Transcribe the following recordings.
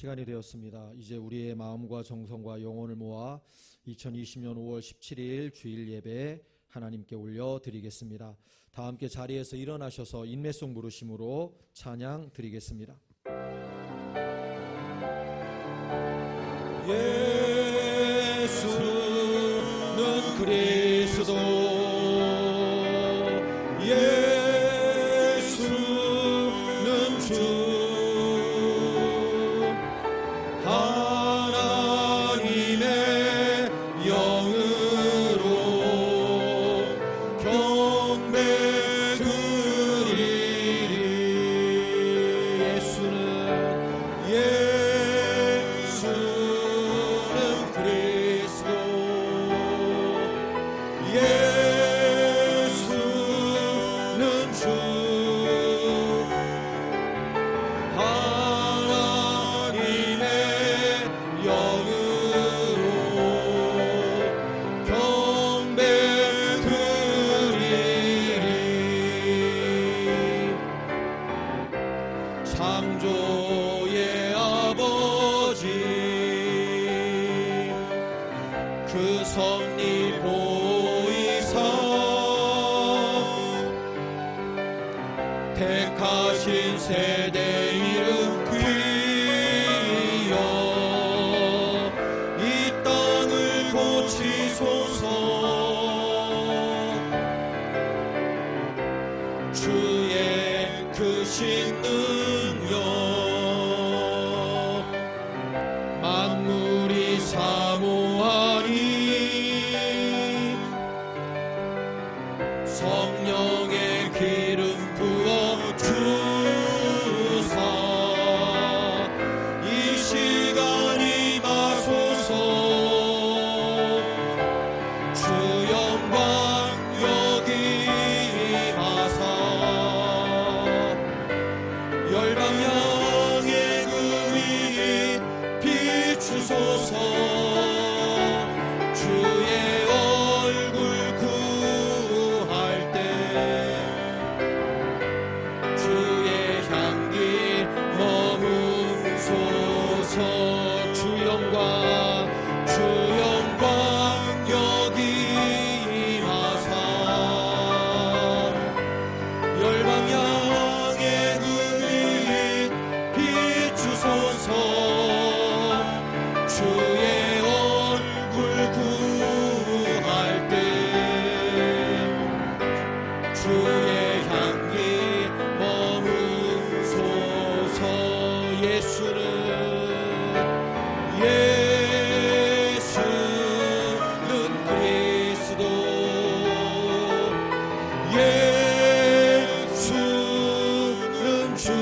시간이 되었습니다. 이제 우리의 마음과 정성과 영혼을 모아 2020년 5월 17일 주일 예배 하나님께 올려드리겠습니다. 다 함께 자리에서 일어나셔서 인내송 부르심으로 찬양 드리겠습니다. 예수는 그리스도, 예수는 주, 하나님의 영으로 경배 드리리. 예수는 그리스도, 예수는 주, 하나님의 영으로 경배 드리리. 창조의 아버지 그 섭리 보이사 택하신 세대 이름 귀여 이 땅을 고치소서. 주의 크신 능력 만물이 사모하니 성령의 기름 부어 주사 이 시간 임하소서. 주 영광 여기 임하사 열방 양의 그 위 비추소서. 주의 얼굴 구할 때 주의 향기 머금소서. 주 영광 여기 임하사 열방 양의 그 위 비추소서. 주의 얼굴 구할 때 주의 향기 머금소서. 예수는 그리스도, 예수는 주,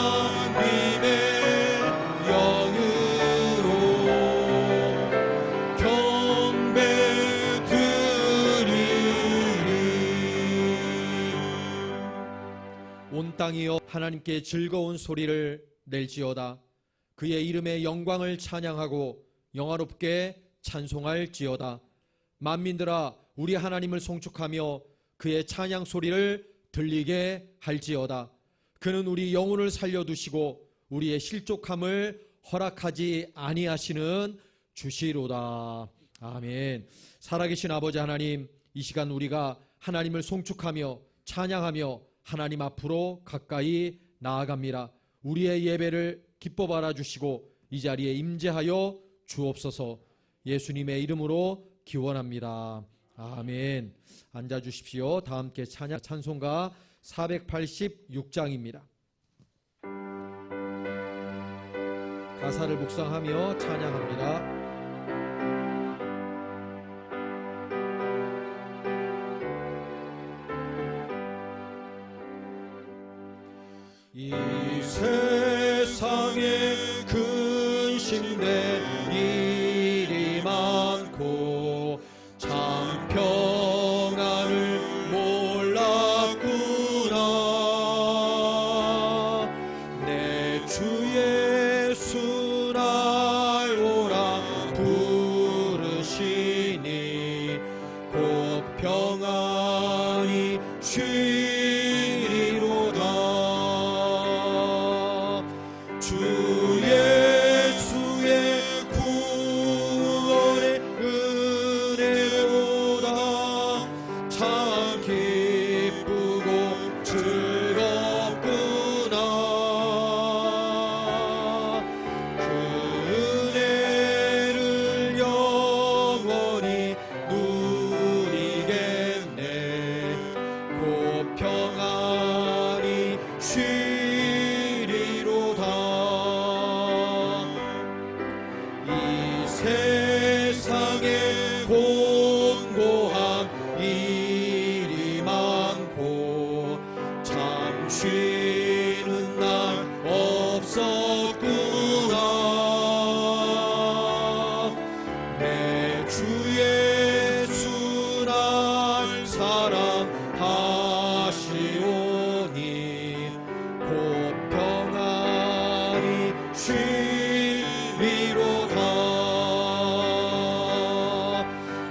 하나님의 영으로 경배 드리리. 온 땅이여 하나님께 즐거운 소리를 낼지어다. 그의 이름의 영광을 찬양하고 영화롭게 찬송할지어다. 만민들아 우리 하나님을 송축하며 그의 찬양 소리를 들리게 할지어다. 그는 우리 영혼을 살려두시고 우리의 실족함을 허락하지 아니하시는 주시로다. 아멘. 살아계신 아버지 하나님, 이 시간 우리가 하나님을 송축하며 찬양하며 하나님 앞으로 가까이 나아갑니다. 우리의 예배를 기뻐 바라주시고 이 자리에 임재하여 주옵소서. 예수님의 이름으로 기원합니다. 아멘. 앉아주십시오. 다 함께 찬송가 486장입니다. 가사를 묵상하며 찬양합니다. 이 세상에 근심된 일이 많고 참 평안을 몰랐구나. 내 주 예수 날 오라 부르시니 곧 평안히 쉬리로다.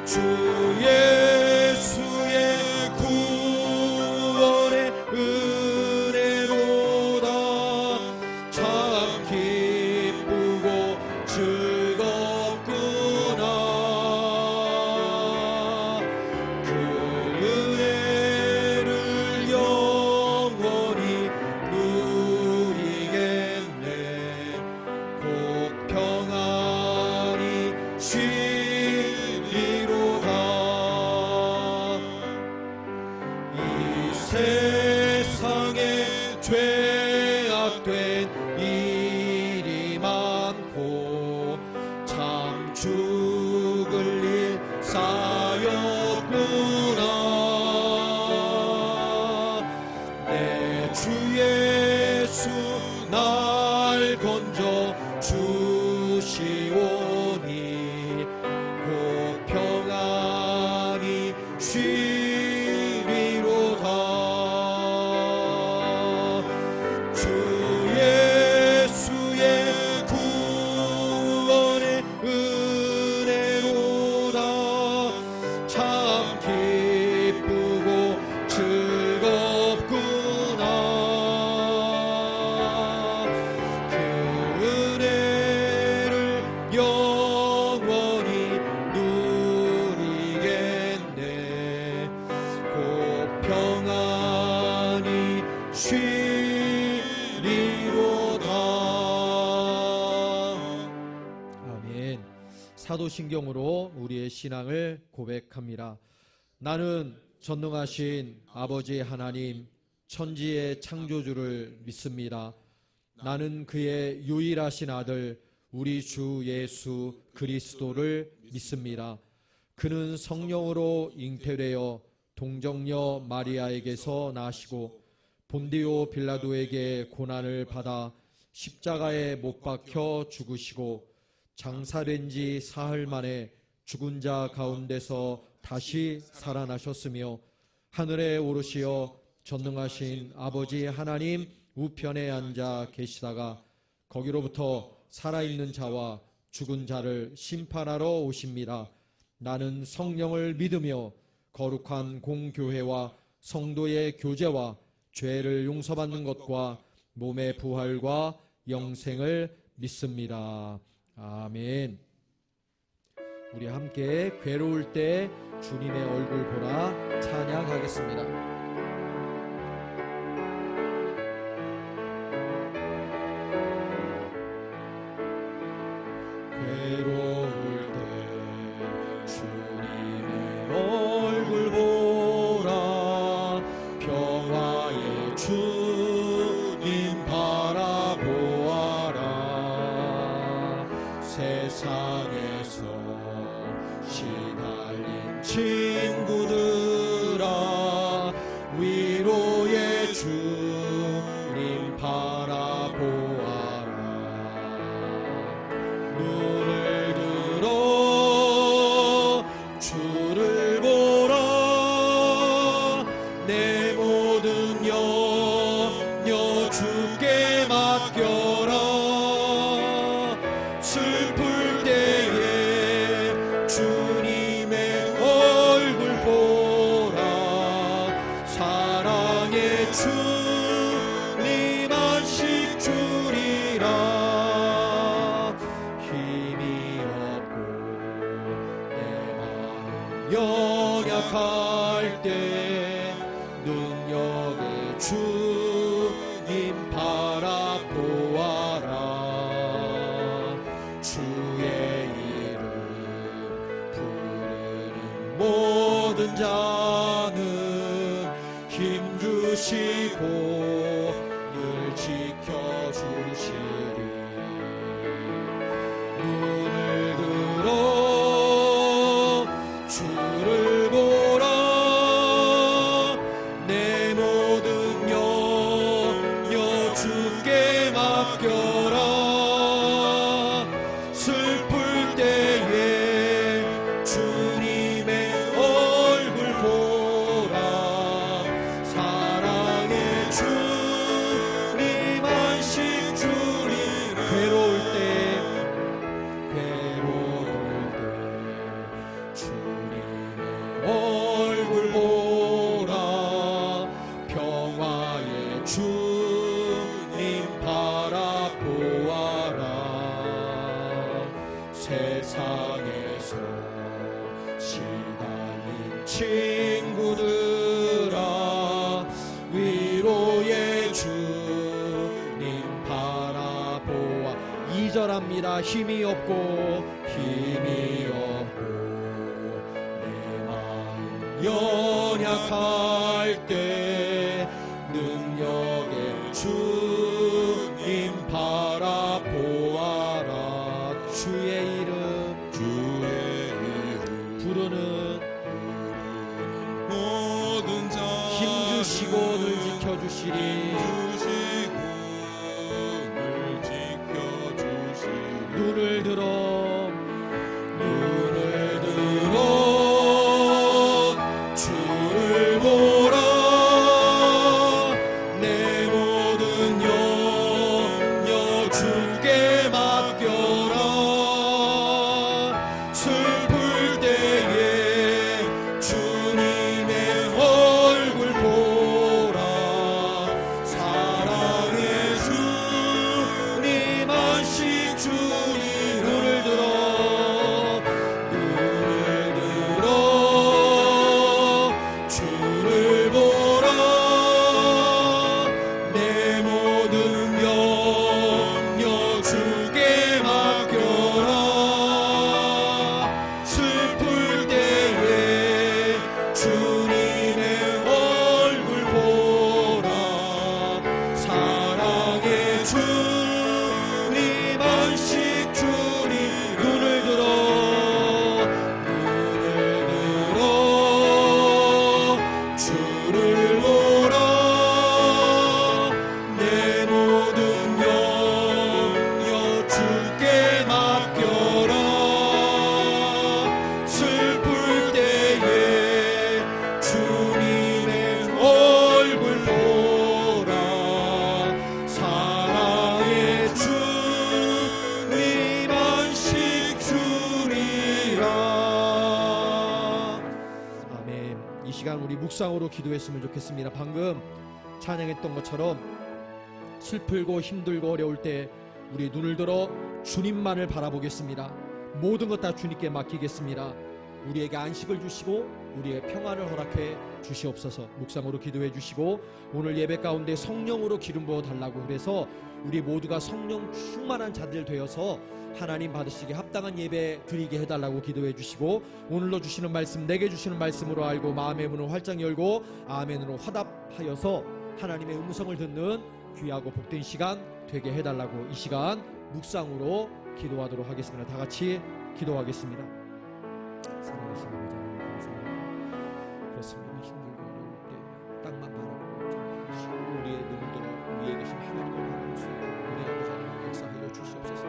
주 예수의 구원의 은혜로다. 참 기쁘고 즐겁구나. 그 은혜를 영원히 누리겠네. 곧 평안히 쉬리로다. 이 세상에 죄악된 일이 많고 참 죽을 일 쌓였구나. 내 주 예수 날 건져 주시오니 곧 평안히 쉬리로다. 주 예수의 구원의 은혜로다. 참 기쁘고 즐겁구나. 그 은혜를 영원히 누리겠네. 곧 평안히 쉬리로다. 아멘. 사도신경으로 우리의 신앙을 고백합니다. 나는 전능하신 아버지 하나님, 천지의 창조주를 믿습니다. 나는 그의 유일하신 아들 우리 주 예수 그리스도를 믿습니다. 그는 성령으로 잉태되어 동정녀 마리아에게서 나시고 본디오 빌라도에게 고난을 받아 십자가에 못 박혀 죽으시고 장사된 지 사흘 만에 죽은 자 가운데서 다시 살아나셨으며 하늘에 오르시어 전능하신 아버지 하나님 우편에 앉아 계시다가 거기로부터 살아있는 자와 죽은 자를 심판하러 오십니다. 나는 성령을 믿으며 거룩한 공교회와 성도의 교제와 죄를 용서받는 것과 몸의 부활과 영생을 믿습니다. 아멘. 우리 함께 괴로울 때 주님의 얼굴 보라 찬양하겠습니다. 괴로울 때 주님의 얼굴 보라. 평화의 주님 바라보아라. 세상에서 시달린 친구들아, 위로의 주님 바라보아라. 눈을 들어 주를 보라. 내 모든 염려 주께 맡겨라. 슬플 때에 주님의 얼굴 보라. 사랑의 주님 안식 주리라. 힘이 없고 내 마음 연약할 때 능력의 주님 바라보아라. 주의 이름 부르는 모든 자는 힘 주시고 늘 지켜주시리. 눈을 들어 주를 보라. 내 모든 염려 주께 맡겨라. 슬플 때에 주님의 얼굴 보라. 사랑의 주님 안식 주리. 세상에서 시달린 친구들아 위로의 주님 바라보아 2절합니다. 힘이 없고 내 마음 연약할 때 능력의 주님 바라보아라. 주의 이름 부르는 모든 자 힘주시고 늘 지켜주시리. 눈을 들어 주를 보라. 내 모든 염려 주께 맡겨라. 슬플 때에 주님의 얼굴 보라. 사랑의 주님 안식 주니 눈을 들어 주를 보라. 내 모든 염려 주께 맡겨라. 슬플 때에 주님의 얼굴 보라. 사랑의 주님 안식 주니 눈을 들어 주를 보라. 내 모든 염려 주께 맡겨라. 슬플 때에 주님의 얼굴 보라. 사랑의 주님 안식 주리라. 아멘. 이 시간 우리 묵상으로 기도했으면 좋겠습니다. 방금 찬양했던 것처럼 슬프고 힘들고 어려울 때 우리 눈을 들어 주님만을 바라보겠습니다. 모든 것 다 주님께 맡기겠습니다. 우리에게 안식을 주시고 우리의 평안을 허락해 주시옵소서. 묵상으로 기도해 주시고 오늘 예배 가운데 성령으로 기름 부어 달라고 그래서 우리 모두가 성령 충만한 자들 되어서 하나님 받으시기에 합당한 예배 드리게 해달라고 기도해 주시고 오늘로 주시는 말씀 내게 주시는 말씀으로 알고 마음의 문을 활짝 열고 아멘으로 화답하여서 하나님의 음성을 듣는 귀하고 복된 시간 되게 해달라고 이 시간 묵상으로 기도하도록 하겠습니다. 다 같이 기도하겠습니다. 사랑하시는 아버지 하나님 감사합니다. 그렇습니다. 힘들고 어려울 때 땅만 바라보고 잠시고 우리의 눈을 들어 위에 계신 하나님을 바라볼 수 있고 우리 아버지 하나님 역사하여 주시옵소서.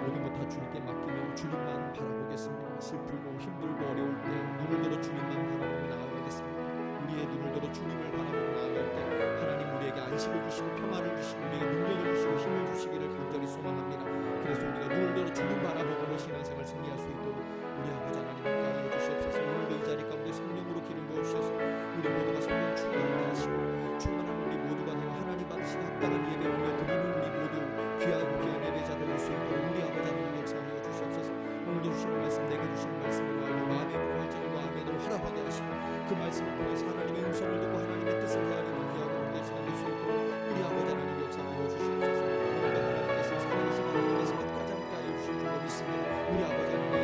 모든 것 다 주님께 맡기며 주님만 바라보겠습니다. 슬프고 힘들고 어려울 때 눈을 들어 주님만 바라보며 나아가겠습니다. 우리의 눈을 들어 주님을 바라보며 나아갈 때 하나님 우리에게 안식을 주시고 평안을 주시고 우리에게 능력을 주시고 힘을 주시기를 간절히 소망합니다. 그래서 우리가 눈을 들어 주님 바라보고 신앙생활 승리할 수 있도록 우리 아버지 하나님 함께하여 주시옵소서. 오늘도 이 자리 가운데 성령으로 기름 부어 주셔서 우리 모두가 성령 충만하게 하시고 충만한 우리 모두가 되어 하나님 받으시는 합당한 예배 올려 드리는 우리 모두 귀하고 귀한 예배자들 올 수 있도록 우리 아버지 하나님 역사하여 주시옵소서. 오늘도 주시는 말씀 내게 주시는 말씀으로 알고 마음의 문을 활짝이고 아멘으로 화답하게 하시고 그 말씀을 통해서 하나님의 음성을 듣고 하나님의 뜻을 헤아리는 귀하고 복된 시간 될 수 있도록 우리 아버지 하나님 역사하여 주시옵소서. 오늘도 하나님께서 살아계신 하나님께서 끝까지 함께하여 주실 줄 믿습니다. 우리 아버지 하나님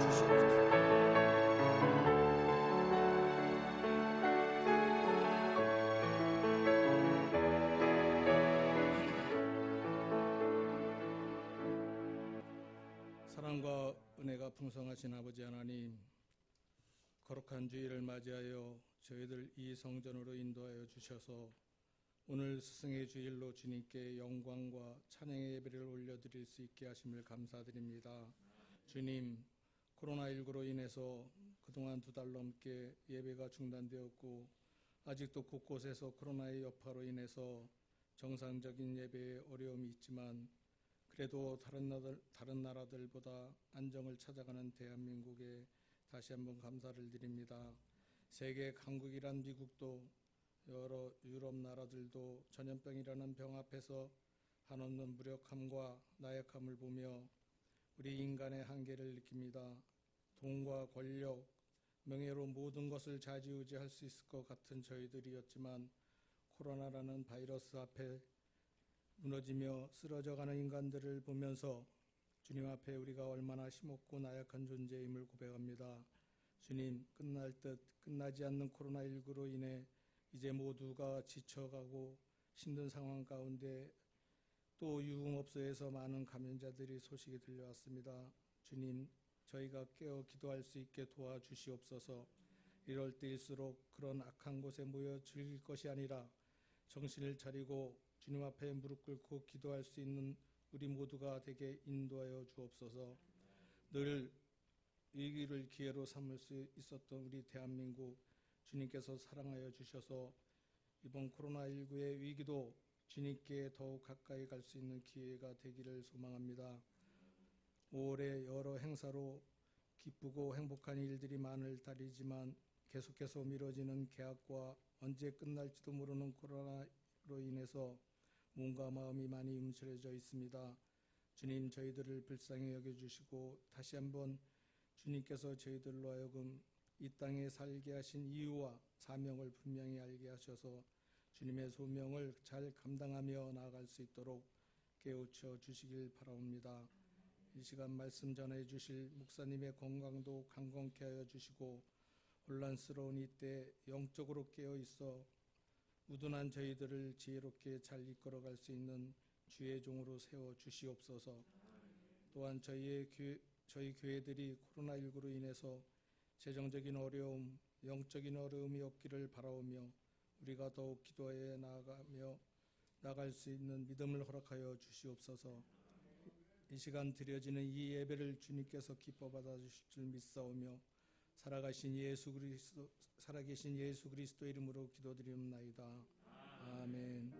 주시옵소서. 사랑과 은혜가 풍성하신 아버지 하나님, 거룩한 주일을 맞이하여 저희들 이 성전으로 인도하여 주셔서 오늘 스승의 주일로 주님께 영광과 찬양의 예배를 올려드릴 수 있게 하심을 감사드립니다. 주님, 코로나19로 인해서 그동안 2달 넘게 예배가 중단되었고 아직도 곳곳에서 코로나의 여파로 인해서 정상적인 예배에 어려움이 있지만 그래도 다른 나라들보다 안정을 찾아가는 대한민국에 다시 한번 감사를 드립니다. 세계 강국이란 미국도 여러 유럽 나라들도 전염병이라는 병 앞에서 한없는 무력함과 나약함을 보며 우리 인간의 한계를 느낍니다. 돈과 권력, 명예로 모든 것을 좌지우지할 수 있을 것 같은 저희들이었지만 코로나라는 바이러스 앞에 무너지며 쓰러져가는 인간들을 보면서 주님 앞에 우리가 얼마나 힘없고 나약한 존재임을 고백합니다. 주님, 끝날 듯 끝나지 않는 코로나19로 인해 이제 모두가 지쳐가고 힘든 상황 가운데 또 유흥업소에서 많은 감염자들이 소식이 들려왔습니다. 주님, 저희가 깨어 기도할 수 있게 도와주시옵소서. 이럴 때일수록 그런 악한 곳에 모여 즐길 것이 아니라 정신을 차리고 주님 앞에 무릎 꿇고 기도할 수 있는 우리 모두가 되게 인도하여 주옵소서. 늘 위기를 기회로 삼을 수 있었던 우리 대한민국, 주님께서 사랑하여 주셔서 이번 코로나19의 위기도 주님께 더욱 가까이 갈 수 있는 기회가 되기를 소망합니다. 5월에 여러 행사로 기쁘고 행복한 일들이 많을 달이지만 계속해서 미뤄지는 계약과 언제 끝날지도 모르는 코로나로 인해서 몸과 마음이 많이 움츠러져 있습니다. 주님, 저희들을 불쌍히 여겨주시고 다시 한번 주님께서 저희들로 하여금 이 땅에 살게 하신 이유와 사명을 분명히 알게 하셔서 주님의 소명을 잘 감당하며 나아갈 수 있도록 깨우쳐 주시길 바라옵니다. 이 시간 말씀 전해 주실 목사님의 건강도 강건케 하여 주시고 혼란스러운 이때 영적으로 깨어 있어 우둔한 저희들을 지혜롭게 잘 이끌어갈 수 있는 주의 종으로 세워 주시옵소서. 또한 저희 교회들이 코로나19로 인해서 재정적인 어려움, 영적인 어려움이 없기를 바라오며 우리가 더욱 기도해 나아갈 수 있는 믿음을 허락하여 주시옵소서. 이 시간 드려지는 이 예배를 주님께서 기뻐 받아주실 줄 믿사오며 살아계신 예수 그리스도 이름으로 기도드리옵나이다. 아멘.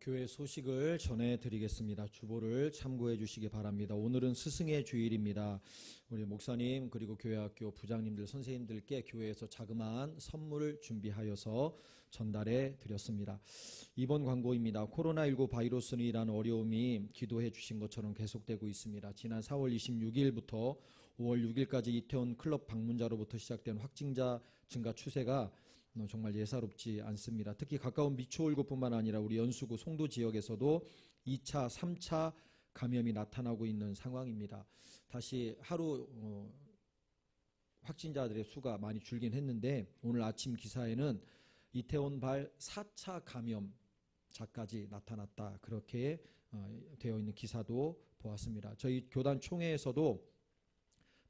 교회 소식을 전해드리겠습니다. 주보를 참고해 주시기 바랍니다. 오늘은 스승의 주일입니다. 우리 목사님 그리고 교회학교 부장님들 선생님들께 교회에서 자그마한 선물을 준비하여서 전달해 드렸습니다. 이번 광고입니다. 코로나19 바이러스는 이라는 어려움이 기도해 주신 것처럼 계속되고 있습니다. 지난 4월 26일부터 5월 6일까지 이태원 클럽 방문자로부터 시작된 확진자 증가 추세가 정말 예사롭지 않습니다. 특히 가까운 미추홀구뿐만 아니라 우리 연수구 송도 지역에서도 2차, 3차 감염이 나타나고 있는 상황입니다. 다시 하루 확진자들의 수가 많이 줄긴 했는데 오늘 아침 기사에는 이태원발 4차 감염자까지 나타났다. 그렇게 되어 있는 기사도 보았습니다. 저희 교단 총회에서도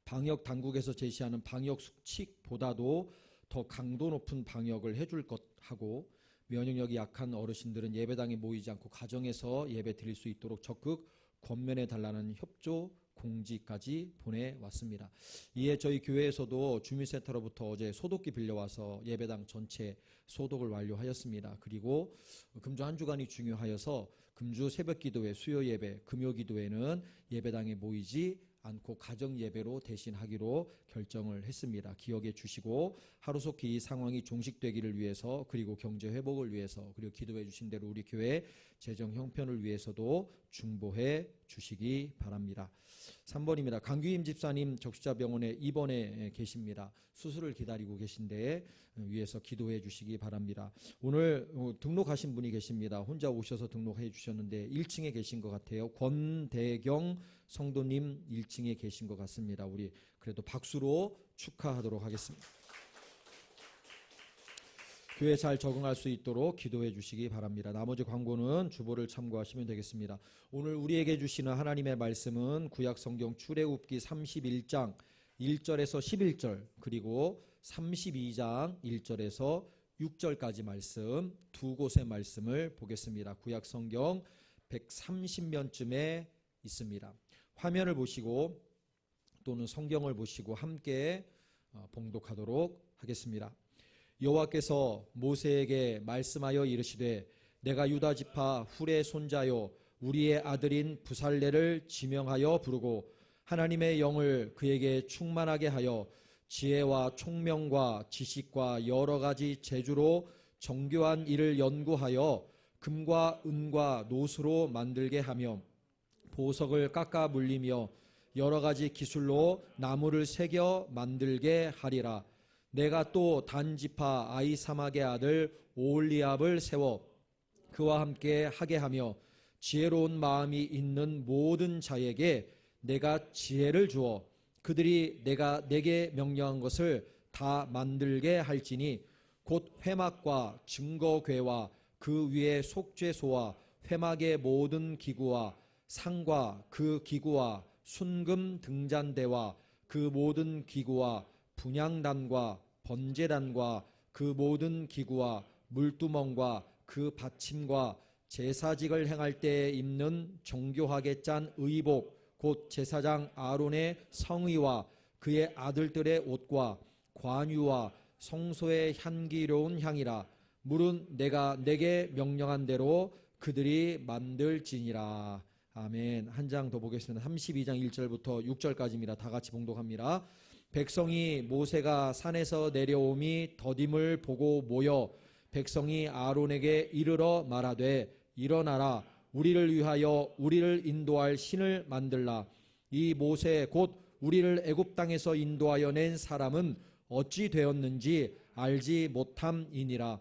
방역 당국에서 제시하는 방역 수칙보다도 더 강도 높은 방역을 해줄 것 하고 면역력이 약한 어르신들은 예배당에 모이지 않고 가정에서 예배 드릴 수 있도록 적극 권면해 달라는 협조 공지까지 보내왔습니다. 이에 저희 교회에서도 주민센터로부터 어제 소독기 빌려와서 예배당 전체 소독을 완료하였습니다. 그리고 금주 한 주간이 중요하여서 금주 새벽기도회, 수요예배, 금요기도회는 예배당에 모이지 않고 가정 예배로 대신하기로 결정을 했습니다. 기억해 주시고 하루속히 이 상황이 종식되기를 위해서 그리고 경제 회복을 위해서 그리고 기도해 주신 대로 우리 교회 재정 형편을 위해서도 중보해 주시기 바랍니다. 3번입니다. 강규임 집사님 적시자병원에 입원해 계십니다. 수술을 기다리고 계신데 위해서 기도해 주시기 바랍니다. 오늘 등록하신 분이 계십니다. 혼자 오셔서 등록해 주셨는데 1층에 계신 것 같아요. 권대경 성도님 1층에 계신 것 같습니다. 우리 그래도 박수로 축하하도록 하겠습니다. 교회 잘 적응할 수 있도록 기도해 주시기 바랍니다. 나머지 광고는 주보를 참고하시면 되겠습니다. 오늘 우리에게 주시는 하나님의 말씀은 구약성경 출애굽기 31장 1절에서 11절 그리고 32장 1절에서 6절까지 말씀 두 곳의 말씀을 보겠습니다. 구약성경 130면쯤에 있습니다. 화면을 보시고 또는 성경을 보시고 함께 봉독하도록 하겠습니다. 여호와께서 모세에게 말씀하여 이르시되 내가 유다 지파 훌의 손자요 우리의 아들인 부살레를 지명하여 부르고 하나님의 영을 그에게 충만하게 하여 지혜와 총명과 지식과 여러 가지 재주로 정교한 일을 연구하여 금과 은과 노수로 만들게 하며 보석을 깎아 물리며 여러 가지 기술로 나무를 새겨 만들게 하리라. 내가 또 단 지파 아히사막의 아들 오홀리압을 세워 그와 함께 하게 하며 지혜로운 마음이 있는 모든 자에게 내가 지혜를 주어 그들이 내가 내게 명령한 것을 다 만들게 할지니 곧 회막과 증거궤와 그 위에 속죄소와 회막의 모든 기구와 상과 그 기구와 순금 등잔대와 그 모든 기구와 분향단과 번제단과 그 모든 기구와 물두멍과 그 받침과 제사직을 행할 때에 입는 정교하게 짠 의복 곧 제사장 아론의 성의와 그의 아들들의 옷과 관유와 성소의 향기로운 향이라. 물은 내가 내게 명령한 대로 그들이 만들지니라. 아멘. 한 장 더 보겠습니다. 32장 1절부터 6절까지입니다. 다 같이 봉독합니다. 백성이 모세가 산에서 내려옴이 더딤을 보고 모여 백성이 아론에게 이르러 말하되 일어나라 우리를 위하여 우리를 인도할 신을 만들라. 이 모세 곧 우리를 애굽 땅에서 인도하여 낸 사람은 어찌 되었는지 알지 못함이니라.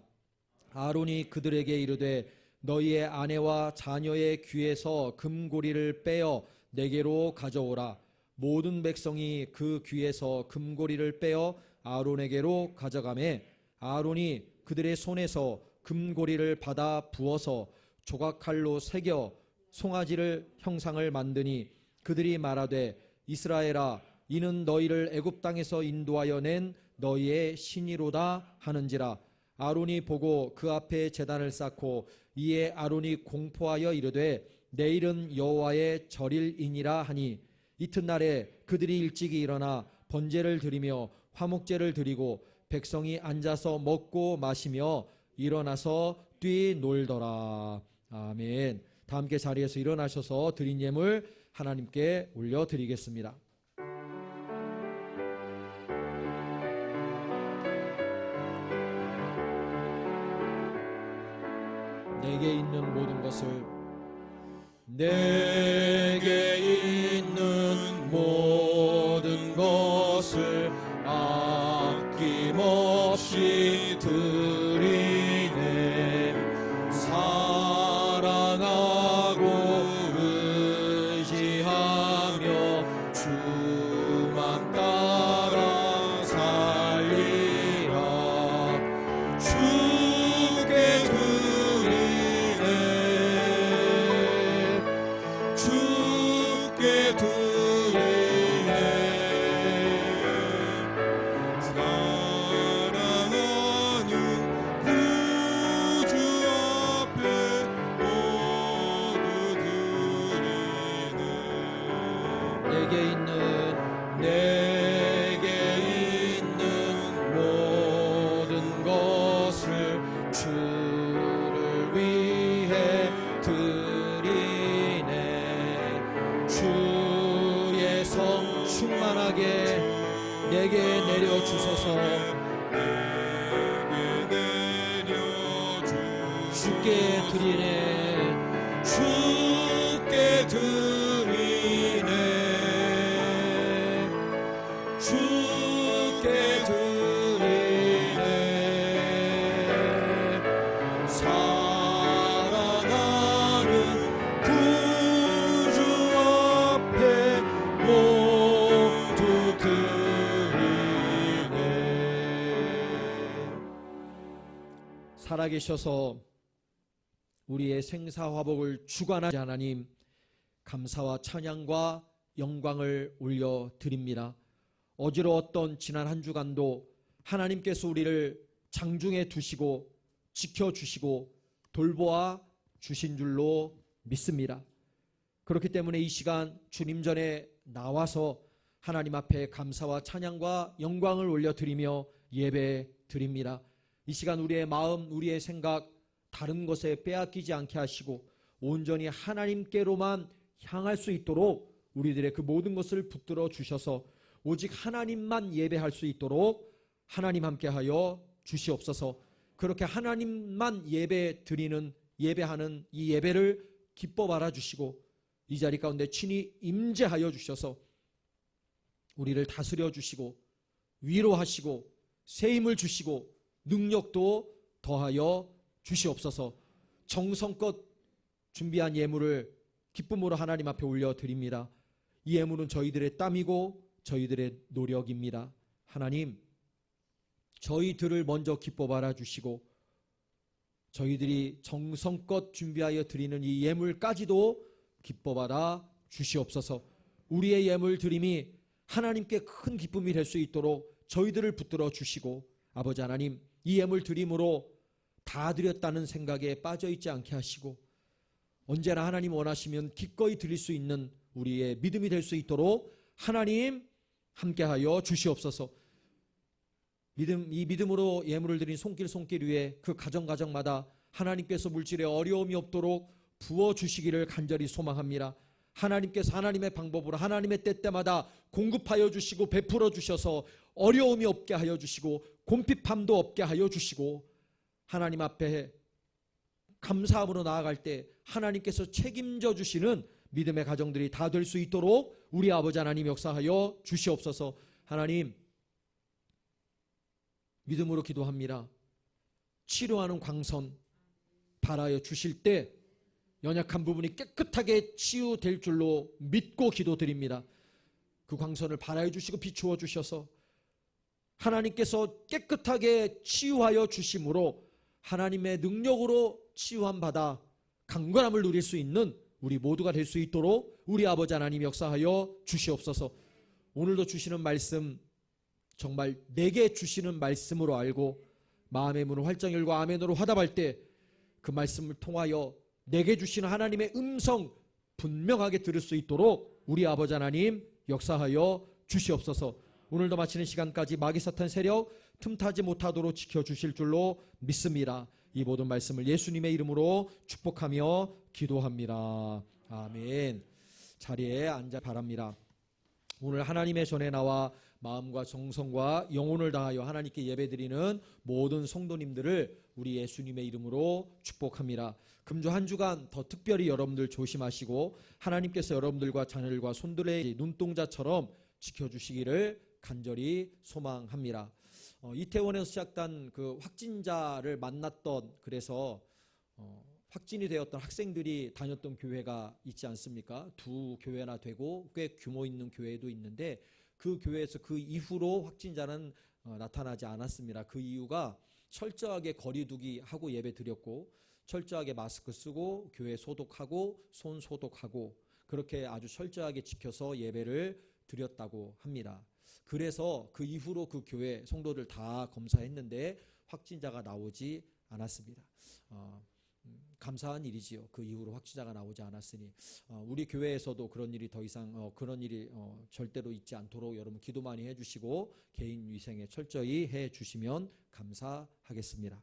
아론이 그들에게 이르되 너희의 아내와 자녀의 귀에서 금고리를 빼어 내게로 가져오라. 모든 백성이 그 귀에서 금고리를 빼어 아론에게로 가져가매 아론이 그들의 손에서 금고리를 받아 부어서 조각칼로 새겨 송아지를 형상을 만드니 그들이 말하되 이스라엘아 이는 너희를 애굽 땅에서 인도하여 낸 너희의 신이로다 하는지라. 아론이 보고 그 앞에 제단을 쌓고 이에 아론이 공포하여 이르되 내일은 여호와의 절일이니라 하니 이튿날에 그들이 일찍이 일어나 번제를 드리며 화목제를 드리고 백성이 앉아서 먹고 마시며 일어나서 뛰놀더라. 아멘. 다 함께 자리에서 일어나셔서 드린 예물 하나님께 올려드리겠습니다. 내게 있는 모든 것을 내게 있는 모든 것을 아낌없이 드리네. 사랑하고 의지하며 주만 따라 살리라. 주께 주께 드리네. 사랑하는 구주 앞에 모두 드리네. 내게 있는 모든 것을 주를 위해 드리네. 주의 성 충만하게 내게 내려주소서. 주께 드리네. 주께 드리네. 주께 드리네. 사랑하는 구주 앞에 모두 드리네. 살아계셔서 우리의 생사화복을 주관하신 하나님, 감사와 찬양과 영광을 올려드립니다. 어지러웠던 지난 한 주간도 하나님께서 우리를 장중에 두시고 지켜주시고 돌보아 주신 줄로 믿습니다. 그렇기 때문에 이 시간 주님 전에 나와서 하나님 앞에 감사와 찬양과 영광을 올려드리며 예배 드립니다. 이 시간 우리의 마음, 우리의 생각 다른 것에 빼앗기지 않게 하시고 온전히 하나님께로만 향할 수 있도록 우리들의 그 모든 것을 붙들어 주셔서 오직 하나님만 예배할 수 있도록 하나님 함께하여 주시옵소서. 그렇게 하나님만 예배하는 이 예배를 기뻐 바라주시고 이 자리 가운데 친히 임재하여 주셔서 우리를 다스려 주시고 위로하시고 새 힘을 주시고 능력도 더하여 주시옵소서. 정성껏 준비한 예물을 기쁨으로 하나님 앞에 올려드립니다. 이 예물은 저희들의 땀이고 저희들의 노력입니다. 하나님, 저희들을 먼저 기뻐 바라주시고 저희들이 정성껏 준비하여 드리는 이 예물까지도 기뻐 받아 주시옵소서. 우리의 예물 드림이 하나님께 큰 기쁨이 될 수 있도록 저희들을 붙들어 주시고 아버지 하나님, 이 예물 드림으로 다 드렸다는 생각에 빠져있지 않게 하시고 언제나 하나님 원하시면 기꺼이 드릴 수 있는 우리의 믿음이 될 수 있도록 하나님 함께하여 주시옵소서. 이 믿음으로 예물을 드린 손길 위에 그 가정마다 하나님께서 물질에 어려움이 없도록 부어주시기를 간절히 소망합니다. 하나님께서 하나님의 방법으로 하나님의 때때마다 공급하여 주시고 베풀어 주셔서 어려움이 없게 하여 주시고 곰핍함도 없게 하여 주시고 하나님 앞에 감사함으로 나아갈 때 하나님께서 책임져 주시는 믿음의 가정들이 다 될 수 있도록 우리 아버지 하나님 역사하여 주시옵소서. 하나님, 믿음으로 기도합니다. 치료하는 광선 바라여 주실 때 연약한 부분이 깨끗하게 치유될 줄로 믿고 기도드립니다. 그 광선을 바라여 주시고 비추어 주셔서 하나님께서 깨끗하게 치유하여 주심으로 하나님의 능력으로 치유함 받아 강건함을 누릴 수 있는 우리 모두가 될 수 있도록 우리 아버지 하나님 역사하여 주시옵소서. 오늘도 주시는 말씀 정말 내게 주시는 말씀으로 알고 마음의 문을 활짝 열고 아멘으로 화답할 때 그 말씀을 통하여 내게 주시는 하나님의 음성 분명하게 들을 수 있도록 우리 아버지 하나님 역사하여 주시옵소서. 오늘도 마치는 시간까지 마귀 사탄 세력 틈타지 못하도록 지켜주실 줄로 믿습니다. 이 모든 말씀을 예수님의 이름으로 축복하며 기도합니다. 아멘. 자리에 앉아 바랍니다. 오늘 하나님의 전에 나와 마음과 정성과 영혼을 다하여 하나님께 예배드리는 모든 성도님들을 우리 예수님의 이름으로 축복합니다. 금주 한 주간 더 특별히 여러분들 조심하시고 하나님께서 여러분들과 자녀들과 손들의 눈동자처럼 지켜주시기를 간절히 소망합니다. 이태원에서 시작된 그 확진자를 만났던 그래서 확진이 되었던 학생들이 다녔던 교회가 있지 않습니까? 두 교회나 되고 꽤 규모 있는 교회도 있는데 그 교회에서 그 이후로 확진자는 나타나지 않았습니다. 그 이유가 철저하게 거리두기 하고 예배 드렸고 철저하게 마스크 쓰고 교회 소독하고 손 소독하고 그렇게 아주 철저하게 지켜서 예배를 드렸다고 합니다. 그래서 그 이후로 그 교회 성도들 다 검사했는데 확진자가 나오지 않았습니다. 감사한 일이지요. 그 이후로 확진자가 나오지 않았으니 우리 교회에서도 그런 일이 더 이상 그런 일이 절대로 있지 않도록 여러분 기도 많이 해주시고 개인 위생에 철저히 해주시면 감사하겠습니다.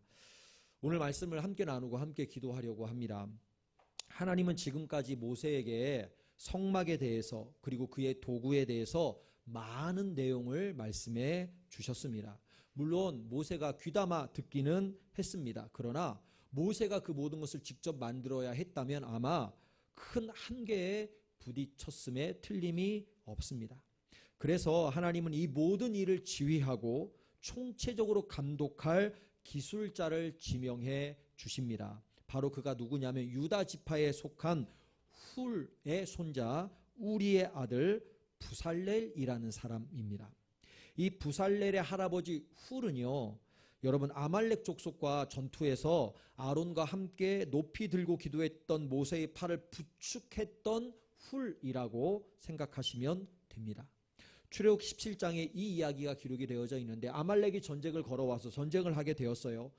오늘 말씀을 함께 나누고 함께 기도하려고 합니다. 하나님은 지금까지 모세에게 성막에 대해서 그리고 그의 도구에 대해서 많은 내용을 말씀해 주셨습니다. 물론 모세가 귀담아 듣기는 했습니다. 그러나 모세가 그 모든 것을 직접 만들어야 했다면 아마 큰 한계에 부딪혔음에 틀림이 없습니다. 그래서 하나님은 이 모든 일을 지휘하고 총체적으로 감독할 기술자를 지명해 주십니다. 바로 그가 누구냐면 유다 지파에 속한 훌의 손자 우리의 아들 부살렐이라는 사람입니다. 이 부살렐의 할아버지 훌은요 여러분, 아말렉 족속과 전투에서 아론과 함께 높이 들고 기도했던 모세의 팔을 부축했던 훌이라고 생각하시면 됩니다. 출애굽 17장에 이 이야기가 기록이 되어져 있는데, 아말렉이 전쟁을 걸어와서 전쟁을 하게 되었어요.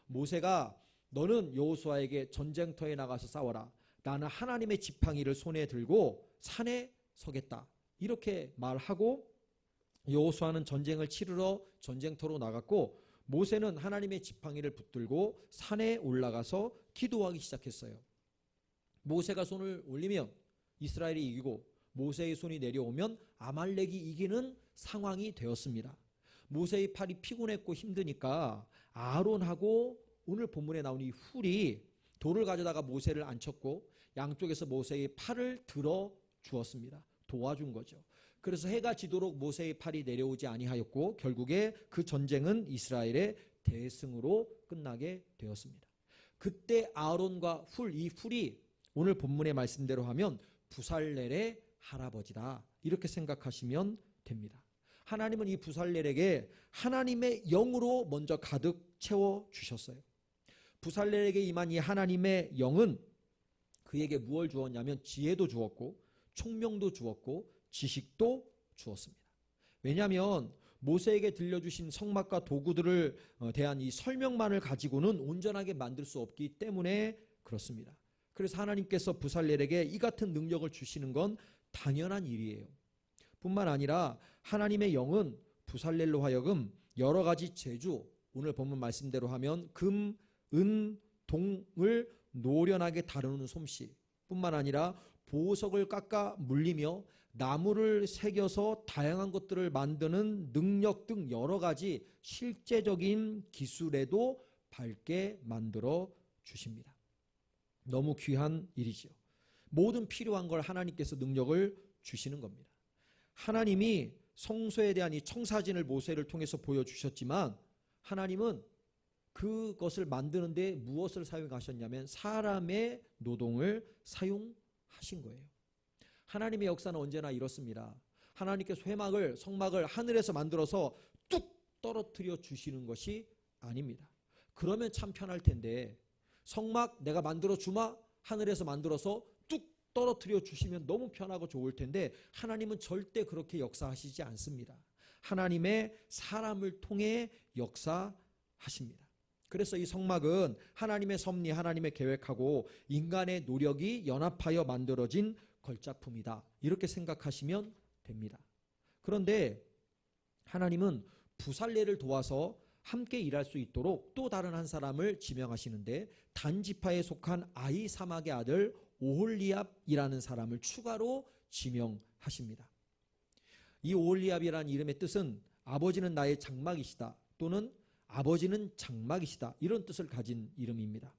모세가 너는 여호수아에게 전쟁터에 나가서 싸워라. 나는 하나님의 지팡이를 손에 들고 산에 서겠다. 이렇게 말하고 여호수아는 전쟁을 치르러 전쟁터로 나갔고, 모세는 하나님의 지팡이를 붙들고 산에 올라가서 기도하기 시작했어요. 모세가 손을 올리면 이스라엘이 이기고, 모세의 손이 내려오면 아말렉이 이기는 상황이 되었습니다. 모세의 팔이 피곤했고 힘드니까 아론하고 오늘 본문에 나온 이 훌이 돌을 가져다가 모세를 앉혔고 양쪽에서 모세의 팔을 들어 주었습니다. 도와준 거죠. 그래서 해가 지도록 모세의 팔이 내려오지 아니하였고, 결국에 그 전쟁은 이스라엘의 대승으로 끝나게 되었습니다. 그때 아론과 이 훌이 오늘 본문의 말씀대로 하면 부살렐의 할아버지다, 이렇게 생각하시면 됩니다. 하나님은 이 부살렐에게 하나님의 영으로 먼저 가득 채워주셨어요. 부살렐에게 임한 이 하나님의 영은 그에게 무엇을 주었냐면 지혜도 주었고 총명도 주었고 지식도 주었습니다. 왜냐하면 모세에게 들려주신 성막과 도구들을 대한 이 설명만을 가지고는 온전하게 만들 수 없기 때문에 그렇습니다. 그래서 하나님께서 부살렐에게 이 같은 능력을 주시는 건 당연한 일이에요. 뿐만 아니라 하나님의 영은 부살렐로 하여금 여러 가지 재주, 오늘 본문 말씀대로 하면 금, 은, 동을 노련하게 다루는 솜씨 뿐만 아니라 보석을 깎아 물리며 나무를 새겨서 다양한 것들을 만드는 능력 등 여러 가지 실제적인 기술에도 밝게 만들어 주십니다. 너무 귀한 일이죠. 모든 필요한 걸 하나님께서 능력을 주시는 겁니다. 하나님이 성소에 대한 이 청사진을 모세를 통해서 보여주셨지만, 하나님은 그것을 만드는데 무엇을 사용하셨냐면 사람의 노동을 사용하신 거예요. 하나님의 역사는 언제나 이렇습니다. 하나님께서 성막을 하늘에서 만들어서 뚝 떨어뜨려 주시는 것이 아닙니다. 그러면 참 편할 텐데, 성막 내가 만들어 주마, 하늘에서 만들어서 뚝 떨어뜨려 주시면 너무 편하고 좋을 텐데, 하나님은 절대 그렇게 역사하시지 않습니다. 하나님의 사람을 통해 역사하십니다. 그래서 이 성막은 하나님의 섭리, 하나님의 계획하고 인간의 노력이 연합하여 만들어진 걸작품이다, 이렇게 생각하시면 됩니다. 그런데 하나님은 부살렐을 도와서 함께 일할 수 있도록 또 다른 한 사람을 지명하시는데, 단지파에 속한 아히사막의 아들 오홀리압이라는 사람을 추가로 지명하십니다. 이 오홀리압이라는 이름의 뜻은 아버지는 나의 장막이시다, 또는 아버지는 장막이시다, 이런 뜻을 가진 이름입니다.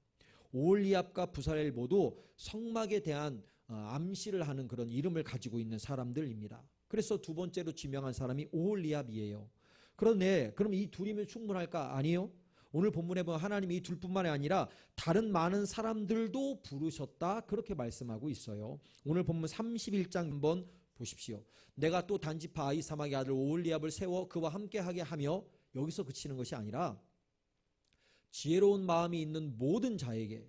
오홀리압과 부살렐 모두 성막에 대한 암시를 하는 그런 이름을 가지고 있는 사람들입니다. 그래서 두 번째로 지명한 사람이 오홀리압이에요. 그런데 그럼 이 둘이면 충분할까? 아니요. 오늘 본문에 보면 하나님이 이 둘뿐만이 아니라 다른 많은 사람들도 부르셨다, 그렇게 말씀하고 있어요. 오늘 본문 31장 한번 보십시오. 내가 또 단지파 아히사막의 아들 오홀리압을 세워 그와 함께하게 하며, 여기서 그치는 것이 아니라 지혜로운 마음이 있는 모든 자에게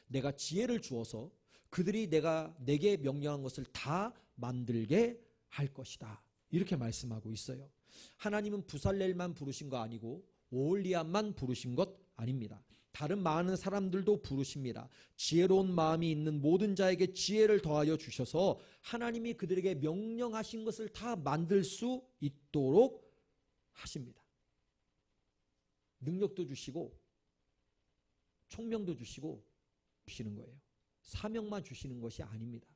내가 지혜를 주어서 그들이 내게 명령한 것을 다 만들게 할 것이다, 이렇게 말씀하고 있어요. 하나님은 부살렐만 부르신 거 아니고 오홀리압만 부르신 것 아닙니다. 다른 많은 사람들도 부르십니다. 지혜로운 마음이 있는 모든 자에게 지혜를 더하여 주셔서 하나님이 그들에게 명령하신 것을 다 만들 수 있도록 하십니다. 능력도 주시고 총명도 주시고 주시는 거예요. 사명만 주시는 것이 아닙니다.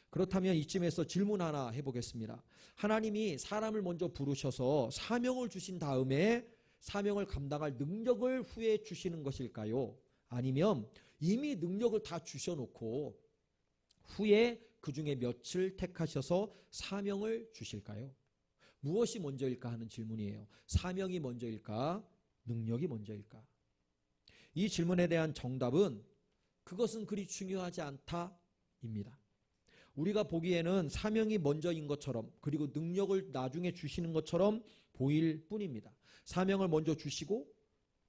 그렇다면 이쯤에서 질문 하나 해보겠습니다. 하나님이 사람을 먼저 부르셔서 사명을 주신 다음에 사명을 감당할 능력을 후에 주시는 것일까요? 아니면 이미 능력을 다 주셔놓고 후에 그 중에 몇을 택하셔서 사명을 주실까요? 무엇이 먼저일까 하는 질문이에요. 사명이 먼저일까? 능력이 먼저일까? 이 질문에 대한 정답은 그것은 그리 중요하지 않다입니다. 우리가 보기에는 사명이 먼저인 것처럼, 그리고 능력을 나중에 주시는 것처럼 보일 뿐입니다. 사명을 먼저 주시고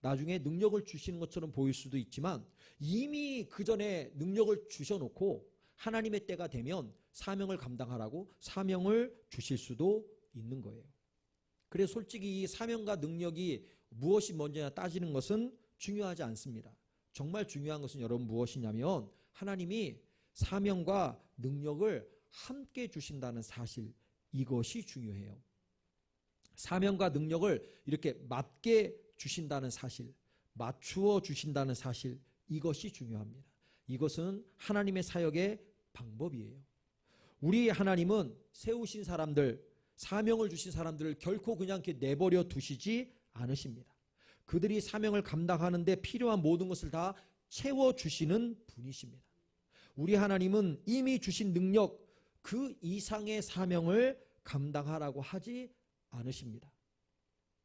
나중에 능력을 주시는 것처럼 보일 수도 있지만 이미 그 전에 능력을 주셔놓고 하나님의 때가 되면 사명을 감당하라고 사명을 주실 수도 있는 거예요. 그래서 솔직히 이 사명과 능력이 무엇이 먼저냐 따지는 것은 중요하지 않습니다. 정말 중요한 것은 여러분 무엇이냐면 하나님이 사명과 능력을 함께 주신다는 사실, 이것이 중요해요. 사명과 능력을 이렇게 맞게 주신다는 사실, 맞추어 주신다는 사실, 이것이 중요합니다. 이것은 하나님의 사역의 방법이에요. 우리 하나님은 세우신 사람들, 사명을 주신 사람들을 결코 그냥 이렇게 내버려 두시지 않으십니다. 그들이 사명을 감당하는 데 필요한 모든 것을 다 채워주시는 분이십니다. 우리 하나님은 이미 주신 능력 그 이상의 사명을 감당하라고 하지 않으십니다.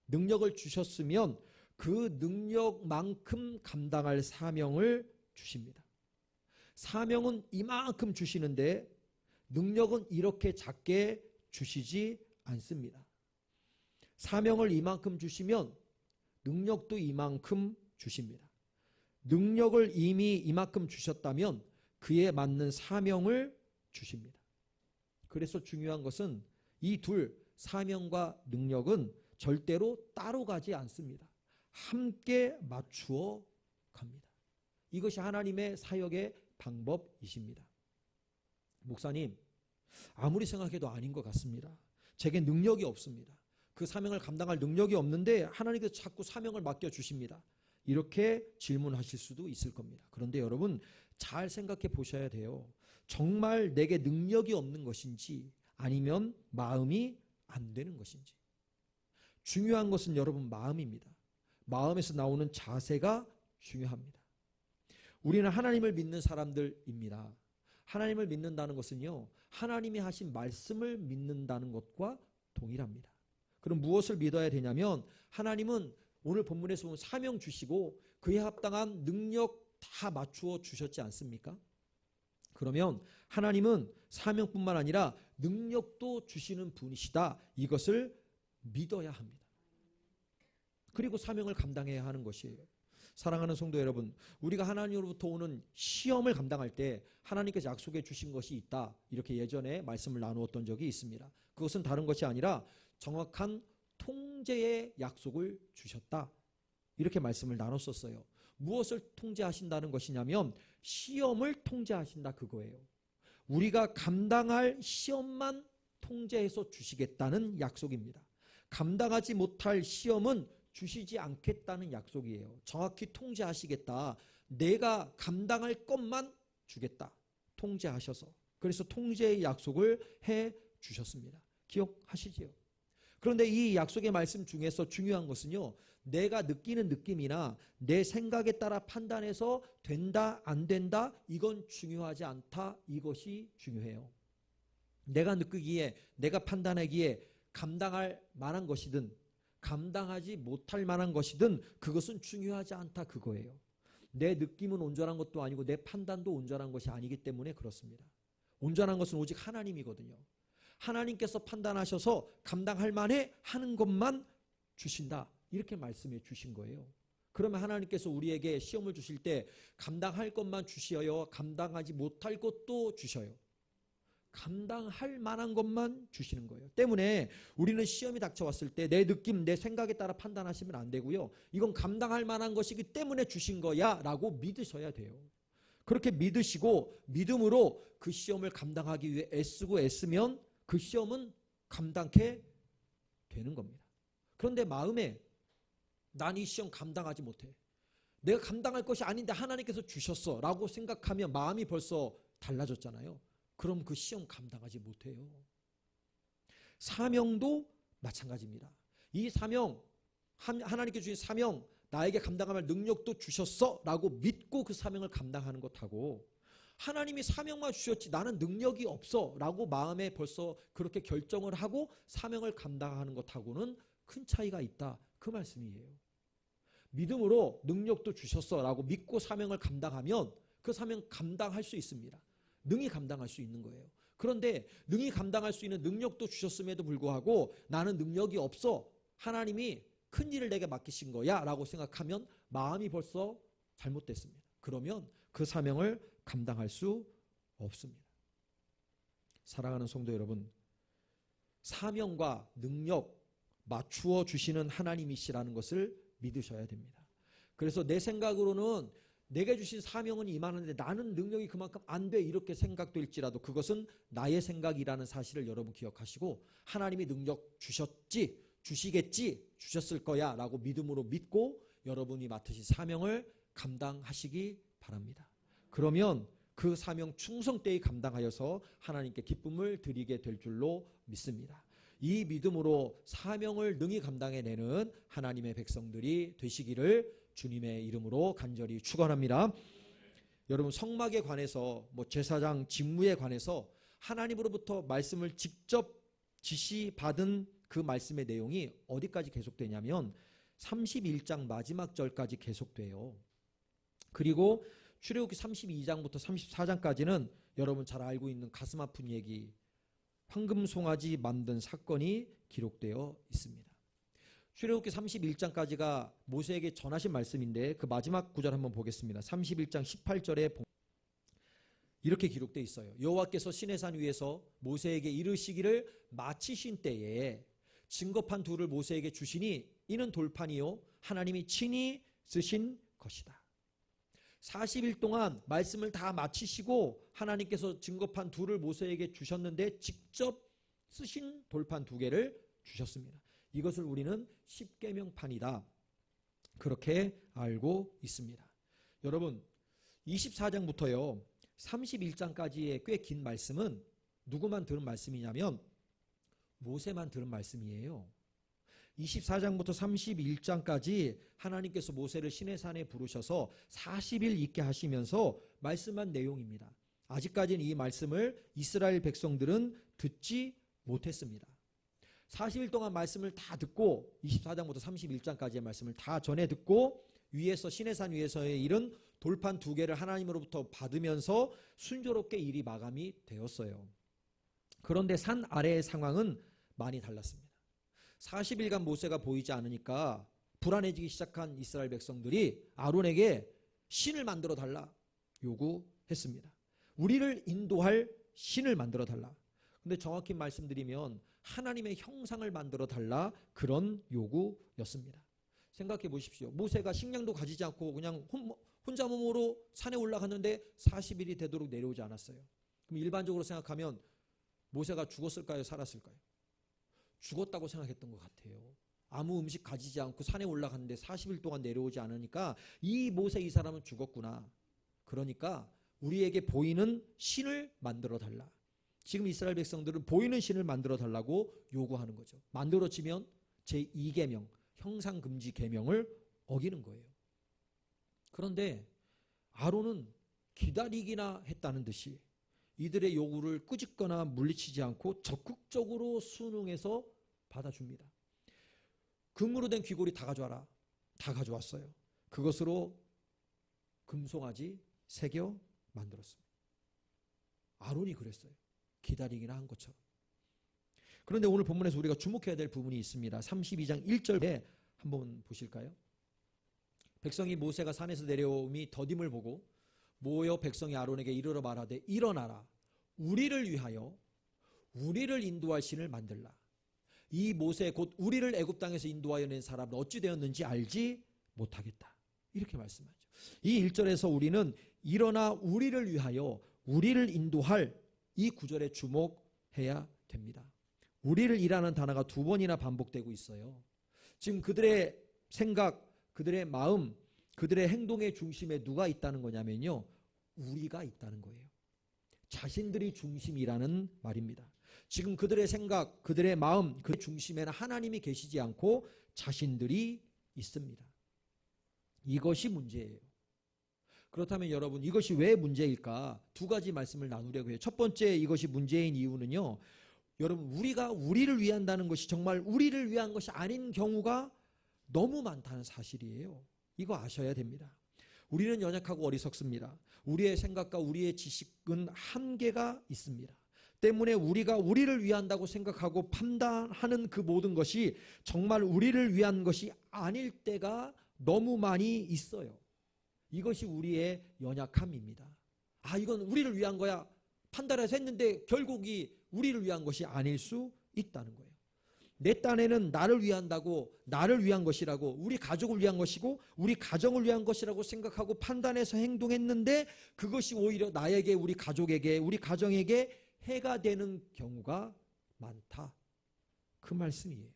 능력을 주셨으면 그 능력만큼 감당할 사명을 주십니다. 사명은 이만큼 주시는데 능력은 이렇게 작게 주시지 않습니다. 사명을 이만큼 주시면 능력도 이만큼 주십니다. 능력을 이미 이만큼 주셨다면 그에 맞는 사명을 주십니다. 그래서 중요한 것은 이 둘, 사명과 능력은 절대로 따로 가지 않습니다. 함께 맞추어 갑니다. 이것이 하나님의 사역의 방법이십니다. 목사님, 아무리 생각해도 아닌 것 같습니다. 제게 능력이 없습니다. 그 사명을 감당할 능력이 없는데 하나님께서 자꾸 사명을 맡겨주십니다. 이렇게 질문하실 수도 있을 겁니다. 그런데 여러분 잘 생각해 보셔야 돼요. 정말 내게 능력이 없는 것인지 아니면 마음이 안 되는 것인지. 중요한 것은 여러분 마음입니다. 마음에서 나오는 자세가 중요합니다. 우리는 하나님을 믿는 사람들입니다. 하나님을 믿는다는 것은요, 하나님이 하신 말씀을 믿는다는 것과 동일합니다. 그럼 무엇을 믿어야 되냐면 하나님은 오늘 본문에서 보면 사명 주시고 그에 합당한 능력 다 맞추어 주셨지 않습니까? 그러면 하나님은 사명뿐만 아니라 능력도 주시는 분이시다. 이것을 믿어야 합니다. 그리고 사명을 감당해야 하는 것이에요. 사랑하는 성도 여러분, 우리가 하나님으로부터 오는 시험을 감당할 때 하나님께서 약속해 주신 것이 있다. 이렇게 예전에 말씀을 나누었던 적이 있습니다. 그것은 다른 것이 아니라 정확한 통제의 약속을 주셨다. 이렇게 말씀을 나눴었어요. 무엇을 통제하신다는 것이냐면 시험을 통제하신다 그거예요. 우리가 감당할 시험만 통제해서 주시겠다는 약속입니다. 감당하지 못할 시험은 주시지 않겠다는 약속이에요. 정확히 통제하시겠다. 내가 감당할 것만 주겠다. 통제하셔서. 그래서 통제의 약속을 해 주셨습니다. 기억하시지요? 그런데 이 약속의 말씀 중에서 중요한 것은요, 내가 느끼는 느낌이나 내 생각에 따라 판단해서 된다 안 된다 이건 중요하지 않다. 이것이 중요해요. 내가 느끼기에 내가 판단하기에 감당할 만한 것이든 감당하지 못할 만한 것이든 그것은 중요하지 않다 그거예요. 내 느낌은 온전한 것도 아니고 내 판단도 온전한 것이 아니기 때문에 그렇습니다. 온전한 것은 오직 하나님이거든요. 하나님께서 판단하셔서 감당할 만해 하는 것만 주신다. 이렇게 말씀해 주신 거예요. 그러면 하나님께서 우리에게 시험을 주실 때 감당할 것만 주시어요? 감당하지 못할 것도 주셔요? 감당할 만한 것만 주시는 거예요. 때문에 우리는 시험이 닥쳐왔을 때 내 느낌, 내 생각에 따라 판단하시면 안 되고요. 이건 감당할 만한 것이기 때문에 주신 거야 라고 믿으셔야 돼요. 그렇게 믿으시고 믿음으로 그 시험을 감당하기 위해 애쓰고 애쓰면 그 시험은 감당케 되는 겁니다. 그런데 마음에 난 이 시험 감당하지 못해. 내가 감당할 것이 아닌데 하나님께서 주셨어 라고 생각하면 마음이 벌써 달라졌잖아요. 그럼 그 시험 감당하지 못해요. 사명도 마찬가지입니다. 이 사명, 하나님께 주신 사명, 나에게 감당할 능력도 주셨어 라고 믿고 그 사명을 감당하는 것하고 하나님이 사명만 주셨지 나는 능력이 없어 라고 마음에 벌써 그렇게 결정을 하고 사명을 감당하는 것하고는 큰 차이가 있다. 그 말씀이에요. 믿음으로 능력도 주셨어 라고 믿고 사명을 감당하면 그 사명 감당할 수 있습니다. 능히 감당할 수 있는 거예요. 그런데 능히 감당할 수 있는 능력도 주셨음에도 불구하고 나는 능력이 없어. 하나님이 큰 일을 내게 맡기신 거야 라고 생각하면 마음이 벌써 잘못됐습니다. 그러면 그 사명을 감당할 수 없습니다. 사랑하는 성도 여러분, 사명과 능력 맞추어 주시는 하나님이시라는 것을 믿으셔야 됩니다. 그래서 내 생각으로는 내게 주신 사명은 이만한데 나는 능력이 그만큼 안 돼 이렇게 생각될지라도 그것은 나의 생각이라는 사실을 여러분 기억하시고 하나님이 능력 주셨지, 주시겠지, 주셨을 거야 라고 믿음으로 믿고 여러분이 맡으신 사명을 감당하시기 바랍니다. 그러면 그 사명 충성되이 감당하여서 하나님께 기쁨을 드리게 될 줄로 믿습니다. 이 믿음으로 사명을 능히 감당해내는 하나님의 백성들이 되시기를 주님의 이름으로 간절히 축원합니다. 여러분, 성막에 관해서 제사장 직무에 관해서 하나님으로부터 말씀을 직접 지시받은 그 말씀의 내용이 어디까지 계속되냐면 31장 마지막 절까지 계속돼요. 그리고 출애굽기 32장부터 34장까지는 여러분 잘 알고 있는 가슴 아픈 얘기, 황금 송아지 만든 사건이 기록되어 있습니다. 출애굽기 31장까지가 모세에게 전하신 말씀인데 그 마지막 구절 한번 보겠습니다. 31장 18절에 이렇게 기록되어 있어요. 여호와께서 시내산 위에서 모세에게 이르시기를 마치신 때에 증거판 둘을 모세에게 주시니 이는 돌판이요 하나님이 친히 쓰신 것이다. 40일 동안 말씀을 다 마치시고 하나님께서 증거판 둘을 모세에게 주셨는데 직접 쓰신 돌판 2개를 주셨습니다. 이것을 우리는 십계명판이다 그렇게 알고 있습니다. 여러분, 24장부터요 31장까지의 꽤 긴 말씀은 누구만 들은 말씀이냐면 모세만 들은 말씀이에요. 24장부터 31장까지 하나님께서 모세를 시내산에 부르셔서 40일 있게 하시면서 말씀한 내용입니다. 아직까지는 이 말씀을 이스라엘 백성들은 듣지 못했습니다. 40일 동안 말씀을 다 듣고 24장부터 31장까지의 말씀을 다 전해 듣고 위에서 시내산 위에서의 일은 돌판 2개를 하나님으로부터 받으면서 순조롭게 일이 마감이 되었어요. 그런데 산 아래의 상황은 많이 달랐습니다. 40일간 모세가 보이지 않으니까 불안해지기 시작한 이스라엘 백성들이 아론에게 신을 만들어 달라 요구했습니다. 우리를 인도할 신을 만들어 달라. 근데 정확히 말씀드리면 하나님의 형상을 만들어 달라 그런 요구였습니다. 생각해 보십시오. 모세가 식량도 가지지 않고 그냥 혼자 몸으로 산에 올라갔는데 40일이 되도록 내려오지 않았어요. 그럼 일반적으로 생각하면 모세가 죽었을까요? 살았을까요? 죽었다고 생각했던 것 같아요. 아무 음식 가지지 않고 산에 올라갔는데 40일 동안 내려오지 않으니까 이 모세 이 사람은 죽었구나. 그러니까 우리에게 보이는 신을 만들어 달라. 지금 이스라엘 백성들은 보이는 신을 만들어 달라고 요구하는 거죠. 만들어지면 제2계명 형상금지 계명을 어기는 거예요. 그런데 아론은 기다리기나 했다는 듯이 이들의 요구를 꾸짖거나 물리치지 않고 적극적으로 순응해서 받아줍니다. 금으로 된 귀고리 다 가져와라. 다 가져왔어요. 그것으로 금송아지 새겨 만들었습니다. 아론이 그랬어요. 기다리기나 한 것처럼. 그런데 오늘 본문에서 우리가 주목해야 될 부분이 있습니다. 32장 1절에 한번 보실까요? 백성이 모세가 산에서 내려오미 더딤을 보고 모여 백성이 아론에게 이르러 말하되 일어나라 우리를 위하여 우리를 인도할 신을 만들라. 이 모세 곧 우리를 애굽 땅에서 인도하여 낸 사람은 어찌 되었는지 알지 못하겠다. 이렇게 말씀하죠. 이 1절에서 우리는 일어나 우리를 위하여 우리를 인도할 이 구절에 주목해야 됩니다. 우리를 이라는 단어가 2번이나 반복되고 있어요. 지금 그들의 생각, 그들의 마음, 그들의 행동의 중심에 누가 있다는 거냐면요. 우리가 있다는 거예요. 자신들이 중심이라는 말입니다. 지금 그들의 생각, 그들의 마음, 그 중심에는 하나님이 계시지 않고 자신들이 있습니다. 이것이 문제예요. 그렇다면 여러분 이것이 왜 문제일까? 2가지 말씀을 나누려고 해요. 첫 번째 이것이 문제인 이유는요. 여러분 우리가 우리를 위한다는 것이 정말 우리를 위한 것이 아닌 경우가 너무 많다는 사실이에요. 이거 아셔야 됩니다. 우리는 연약하고 어리석습니다. 우리의 생각과 우리의 지식은 한계가 있습니다. 때문에 우리가 우리를 위한다고 생각하고 판단하는 그 모든 것이 정말 우리를 위한 것이 아닐 때가 너무 많이 있어요. 이것이 우리의 연약함입니다. 이건 우리를 위한 거야 판단해서 했는데 결국이 우리를 위한 것이 아닐 수 있다는 거예요. 내 딴에는 나를 위한다고, 나를 위한 것이라고, 우리 가족을 위한 것이고 우리 가정을 위한 것이라고 생각하고 판단해서 행동했는데 그것이 오히려 나에게, 우리 가족에게, 우리 가정에게 해가 되는 경우가 많다. 그 말씀이에요.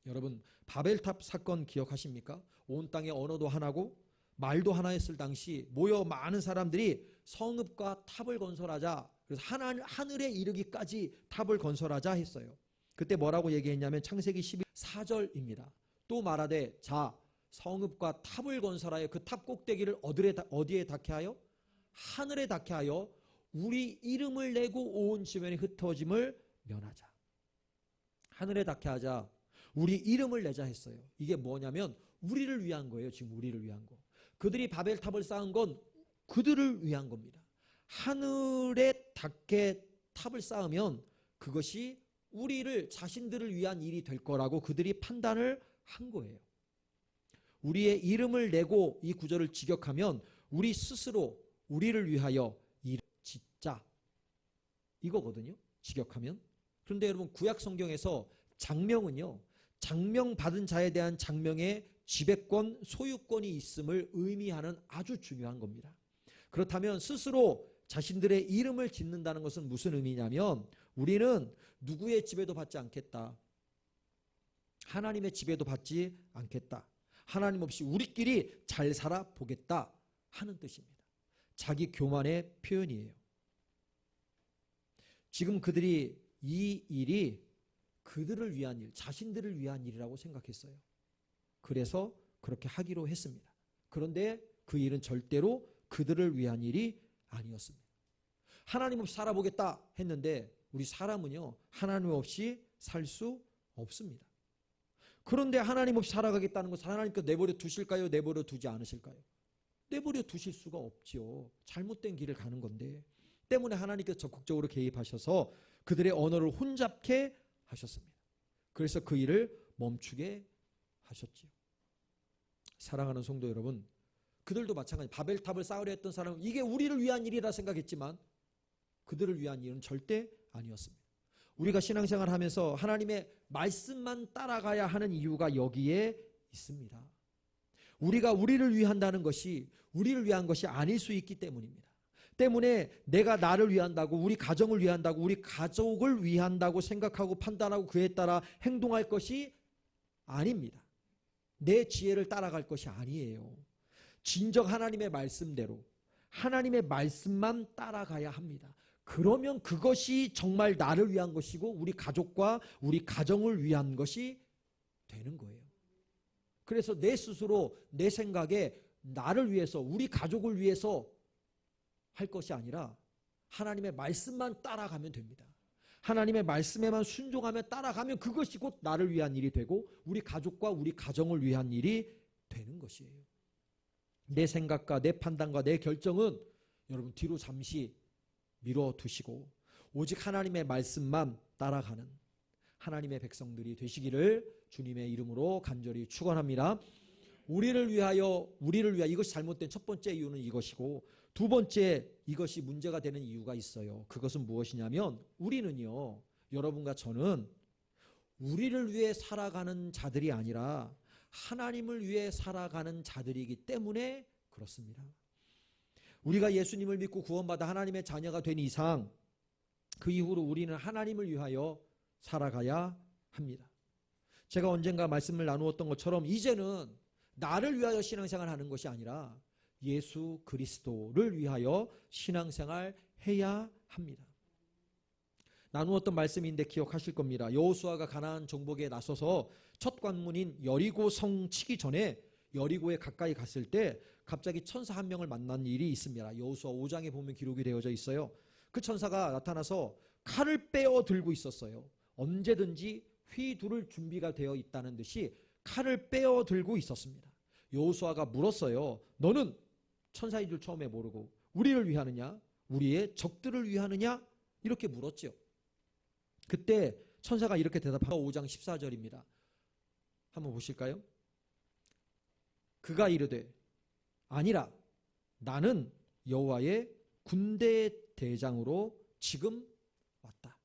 여러분, 바벨탑 사건 기억하십니까? 온 땅의 언어도 하나고 말도 하나였을 당시 모여 많은 사람들이 성읍과 탑을 건설하자, 그래서 하늘에 이르기까지 탑을 건설하자 했어요. 그때 뭐라고 얘기했냐면 창세기 14절입니다. 또 말하되 자 성읍과 탑을 건설하여 그 탑 꼭대기를 어디에 닿게 하여? 하늘에 닿게 하여 우리 이름을 내고 온 주변에 흩어짐을 면하자. 하늘에 닿게 하자, 우리 이름을 내자 했어요. 이게 뭐냐면 우리를 위한 거예요. 지금 우리를 위한 거. 그들이 바벨탑을 쌓은 건 그들을 위한 겁니다. 하늘에 닿게 탑을 쌓으면 그것이 우리를, 자신들을 위한 일이 될 거라고 그들이 판단을 한 거예요. 우리의 이름을 내고 이 구절을 직역하면 우리 스스로 우리를 위하여 이름 짓자 이거거든요. 직역하면. 그런데 여러분, 구약 성경에서 장명은요, 장명 받은 자에 대한 장명의 지배권, 소유권이 있음을 의미하는 아주 중요한 겁니다. 그렇다면 스스로 자신들의 이름을 짓는다는 것은 무슨 의미냐면 우리는 누구의 지배도 받지 않겠다. 하나님의 지배도 받지 않겠다. 하나님 없이 우리끼리 잘 살아보겠다 하는 뜻입니다. 자기 교만의 표현이에요. 지금 그들이 이 일이 그들을 위한 일, 자신들을 위한 일이라고 생각했어요. 그래서 그렇게 하기로 했습니다. 그런데 그 일은 절대로 그들을 위한 일이 아니었습니다. 하나님 없이 살아보겠다 했는데 우리 사람은요, 하나님 없이 살 수 없습니다. 그런데 하나님 없이 살아가겠다는 것을 하나님께서 내버려 두실까요? 내버려 두지 않으실까요? 내버려 두실 수가 없지요. 잘못된 길을 가는 건데. 때문에 하나님께서 적극적으로 개입하셔서 그들의 언어를 혼잡케 하셨습니다. 그래서 그 일을 멈추게 하셨지요. 사랑하는 성도 여러분, 그들도 마찬가지. 바벨탑을 쌓으려 했던 사람은 이게 우리를 위한 일이라 생각했지만 그들을 위한 일은 절대 아니었습니다. 우리가 신앙생활 하면서 하나님의 말씀만 따라가야 하는 이유가 여기에 있습니다. 우리가 우리를 위한다는 것이 우리를 위한 것이 아닐 수 있기 때문입니다. 때문에 내가 나를 위한다고, 우리 가정을 위한다고, 우리 가족을 위한다고 생각하고 판단하고 그에 따라 행동할 것이 아닙니다. 내 지혜를 따라갈 것이 아니에요. 진정 하나님의 말씀대로 하나님의 말씀만 따라가야 합니다. 그러면 그것이 정말 나를 위한 것이고 우리 가족과 우리 가정을 위한 것이 되는 거예요. 그래서 내 스스로 내 생각에 나를 위해서, 우리 가족을 위해서 할 것이 아니라 하나님의 말씀만 따라가면 됩니다. 하나님의 말씀에만 순종하며 따라가면 그것이 곧 나를 위한 일이 되고 우리 가족과 우리 가정을 위한 일이 되는 것이에요. 내 생각과 내 판단과 내 결정은 여러분 뒤로 잠시 미뤄두시고 오직 하나님의 말씀만 따라가는 하나님의 백성들이 되시기를 주님의 이름으로 간절히 축원합니다. 우리를 위하여 이것이 잘못된 첫 번째 이유는 이것이고, 두 번째 이것이 문제가 되는 이유가 있어요. 그것은 무엇이냐면 우리는요, 여러분과 저는 우리를 위해 살아가는 자들이 아니라 하나님을 위해 살아가는 자들이기 때문에 그렇습니다. 우리가 예수님을 믿고 구원받아 하나님의 자녀가 된 이상 그 이후로 우리는 하나님을 위하여 살아가야 합니다. 제가 언젠가 말씀을 나누었던 것처럼 이제는 나를 위하여 신앙생활 하는 것이 아니라 예수 그리스도를 위하여 신앙생활 해야 합니다. 나누었던 말씀인데 기억하실 겁니다. 여호수아가 가나안 정복에 나서서 첫 관문인 여리고 성 치기 전에 여리고에 가까이 갔을 때 갑자기 천사 한 명을 만난 일이 있습니다. 여호수아 5장에 보면 기록이 되어져 있어요. 그 천사가 나타나서 칼을 빼어 들고 있었어요. 언제든지 휘두를 준비가 되어 있다는 듯이 칼을 빼어 들고 있었습니다. 여호수아가 물었어요. 너는 천사인 줄 처음에 모르고 우리를 위하느냐? 우리의 적들을 위하느냐? 이렇게 물었죠. 그때 천사가 이렇게 대답하고 5장 14절입니다. 한번 보실까요? 그가 이르되 아니라 나는 여호와의 군대 대장으로 지금 왔다.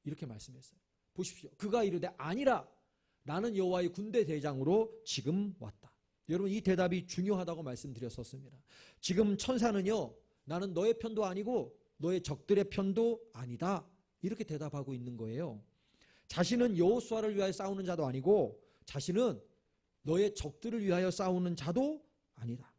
이렇게 말씀했어요. 보십시오. 그가 이르되 아니라 나는 여호와의 군대 대장으로 지금 왔다. 여러분, 이 대답이 중요하다고 말씀드렸었습니다. 지금 천사는요, 나는 너의 편도 아니고 너의 적들의 편도 아니다. 이렇게 대답하고 있는 거예요. 자신은 여호수아를 위하여 싸우는 자도 아니고 자신은 너의 적들을 위하여 싸우는 자도 아니다.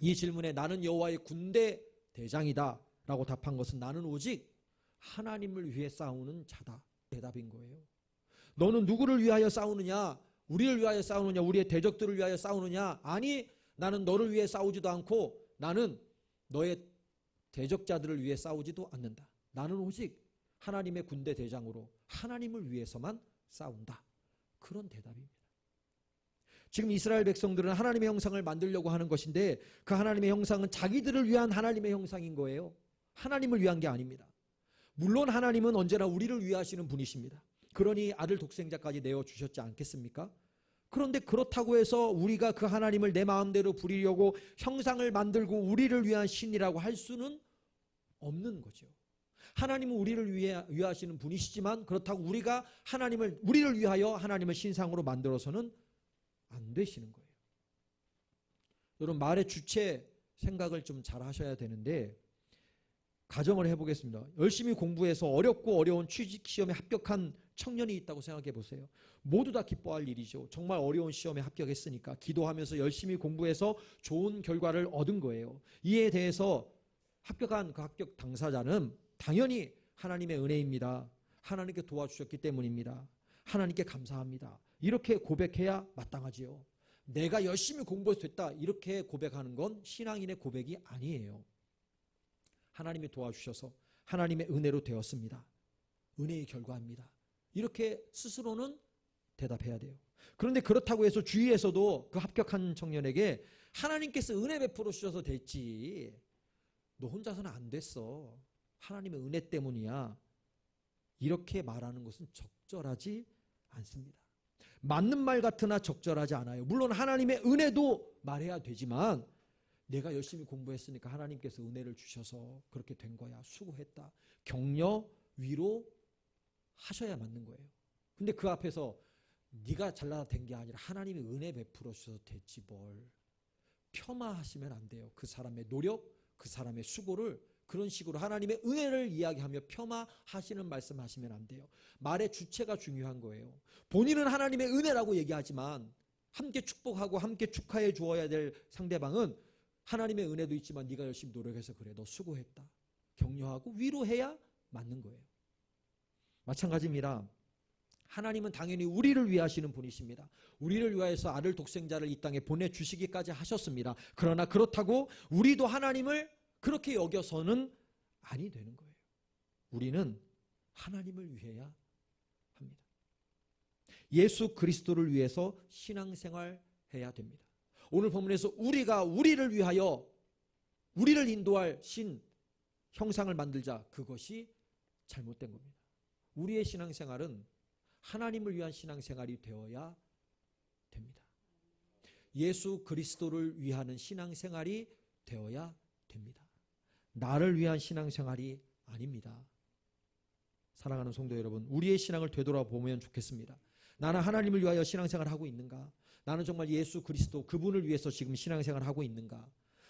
이 질문에 나는 여호와의 군대 대장이다 라고 답한 것은 나는 오직 하나님을 위해 싸우는 자다 대답인 거예요. 너는 누구를 위하여 싸우느냐? 우리를 위하여 싸우느냐? 우리의 대적들을 위하여 싸우느냐? 아니, 나는 너를 위해 싸우지도 않고 나는 너의 대적자들을 위해 싸우지도 않는다. 나는 오직 하나님의 군대 대장으로 하나님을 위해서만 싸운다. 그런 대답입니다. 지금 이스라엘 백성들은 하나님의 형상을 만들려고 하는 것인데 그 하나님의 형상은 자기들을 위한 하나님의 형상인 거예요. 하나님을 위한 게 아닙니다. 물론 하나님은 언제나 우리를 위하시는 분이십니다. 그러니 아들 독생자까지 내어주셨지 않겠습니까? 그런데 그렇다고 해서 우리가 그 하나님을 내 마음대로 부리려고 형상을 만들고 우리를 위한 신이라고 할 수는 없는 거죠. 하나님은 우리를 위하시는 분이시지만 그렇다고 우리가 우리를 위하여 하나님을 신상으로 만들어서는 안 되시는 거예요. 여러분, 말의 주체 생각을 좀 잘 하셔야 되는데 가정을 해보겠습니다. 열심히 공부해서 어렵고 어려운 취직시험에 합격한 청년이 있다고 생각해 보세요. 모두 다 기뻐할 일이죠. 정말 어려운 시험에 합격했으니까 기도하면서 열심히 공부해서 좋은 결과를 얻은 거예요. 이에 대해서 합격한 그 합격 당사자는 당연히 하나님의 은혜입니다. 하나님께 도와주셨기 때문입니다. 하나님께 감사합니다. 이렇게 고백해야 마땅하지요. 내가 열심히 공부해서 됐다 이렇게 고백하는 건 신앙인의 고백이 아니에요. 하나님이 도와주셔서 하나님의 은혜로 되었습니다. 은혜의 결과입니다. 이렇게 스스로는 대답해야 돼요. 그런데 그렇다고 해서 주위에서도 그 합격한 청년에게 하나님께서 은혜 베풀어 주셔서 됐지, 너 혼자서는 안 됐어, 하나님의 은혜 때문이야, 이렇게 말하는 것은 적절하지 않습니다. 맞는 말 같으나 적절하지 않아요. 물론 하나님의 은혜도 말해야 되지만 내가 열심히 공부했으니까 하나님께서 은혜를 주셔서 그렇게 된 거야, 수고했다, 격려, 위로 하셔야 맞는 거예요. 근데 그 앞에서 네가 잘나서 된 게 아니라 하나님이 은혜 베풀어 주셔서 됐지 뭘, 폄하하시면 안 돼요. 그 사람의 노력, 그 사람의 수고를 그런 식으로 하나님의 은혜를 이야기하며 폄하하시는 말씀하시면 안 돼요. 말의 주체가 중요한 거예요. 본인은 하나님의 은혜라고 얘기하지만 함께 축복하고 함께 축하해 주어야 될 상대방은 하나님의 은혜도 있지만 네가 열심히 노력해서 그래, 너 수고했다, 격려하고 위로해야 맞는 거예요. 마찬가지입니다. 하나님은 당연히 우리를 위하시는 분이십니다. 우리를 위하여서 아들 독생자를 이 땅에 보내주시기까지 하셨습니다. 그러나 그렇다고 우리도 하나님을 그렇게 여겨서는 아니 되는 거예요. 우리는 하나님을 위해야 합니다. 예수 그리스도를 위해서 신앙생활해야 됩니다. 오늘 본문에서 우리가 우리를 위하여 우리를 인도할 신 형상을 만들자, 그것이 잘못된 겁니다. 우리의 신앙생활은 하나님을 위한 신앙생활이 되어야 됩니다. 예수 그리스도를 위하는 신앙생활이 되어야 됩니다. 나를 위한 신앙생활이 아닙니다. 사랑하는 성도 여러분, 우리의 신앙을 되돌아보면 좋겠습니다. 나는 하나님을 위하여 신앙생활을 하고 있는가? 나는 정말 예수 그리스도 그분을 위해서 지금 신앙생활을 하고 있는가?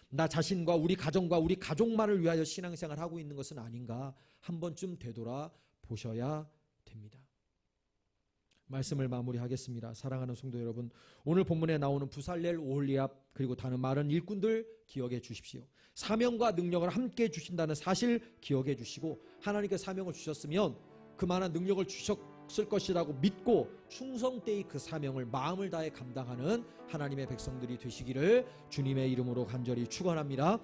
나 자신과 우리 가정과 우리 가족만을 위하여 신앙생활을 하고 있는 것은 아닌가? 한 번쯤 되돌아보셔야 됩니다. 말씀을 마무리하겠습니다. 사랑하는 성도 여러분, 오늘 본문에 나오는 부살렐, 오홀리압 그리고 다른 많은 일꾼들 기억해 주십시오. 사명과 능력을 함께 주신다는 사실 기억해 주시고, 하나님께 사명을 주셨으면 그만한 능력을 주셨을 것이라고 믿고 충성되이 그 사명을 마음을 다해 감당하는 하나님의 백성들이 되시기를 주님의 이름으로 간절히 축원합니다.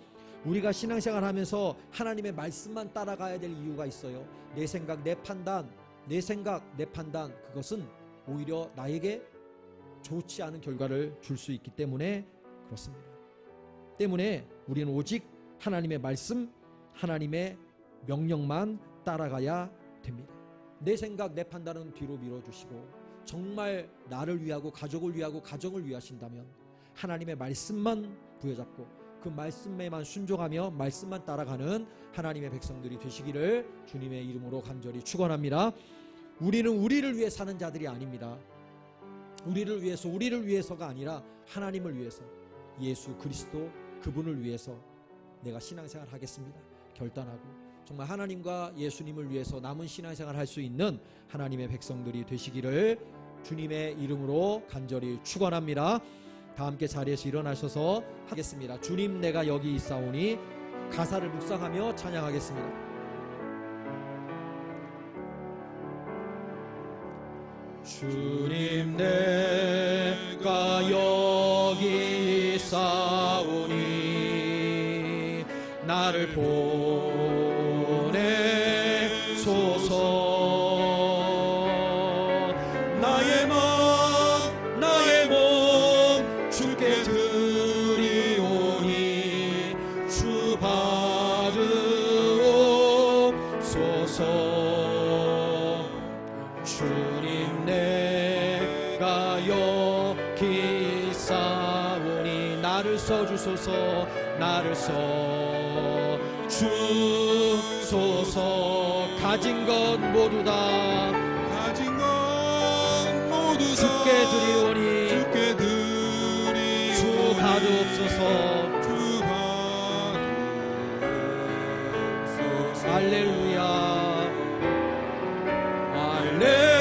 우리가 신앙생활하면서 하나님의 말씀만 따라가야 될 이유가 있어요. 내 생각, 내 판단, 그것은 오히려 나에게 좋지 않은 결과를 줄 수 있기 때문에 그렇습니다. 때문에 우리는 오직 하나님의 말씀, 하나님의 명령만 따라가야 됩니다. 내 생각, 내 판단은 뒤로 밀어주시고 정말 나를 위하고 가족을 위하고 가정을 위하신다면 하나님의 말씀만 부여잡고 그 말씀에만 순종하며 말씀만 따라가는 하나님의 백성들이 되시기를 주님의 이름으로 간절히 축원합니다. 우리는 우리를 위해 사는 자들이 아닙니다. 우리를 위해서가 아니라 하나님을 위해서, 예수 그리스도 그분을 위해서 내가 신앙생활 하겠습니다 결단하고 정말 하나님과 예수님을 위해서 남은 신앙생활 할 수 있는 하나님의 백성들이 되시기를 주님의 이름으로 간절히 축원합니다. 다 함께 자리에서 일어나셔서 하겠습니다. 주님 내가 여기 있사오니 가사를 묵상하며 찬양하겠습니다. 주님 내가 여기 있사오니 나를 보내소서. 나의 몸 주께 드리오니 주 받으옵소서. 주님 내가 여기 있사오니 나를 써주소서. 나를 써주소서. 가진 것 모두 다 주께 드리오니 주 받으옵소서. 할렐루야 할렐루야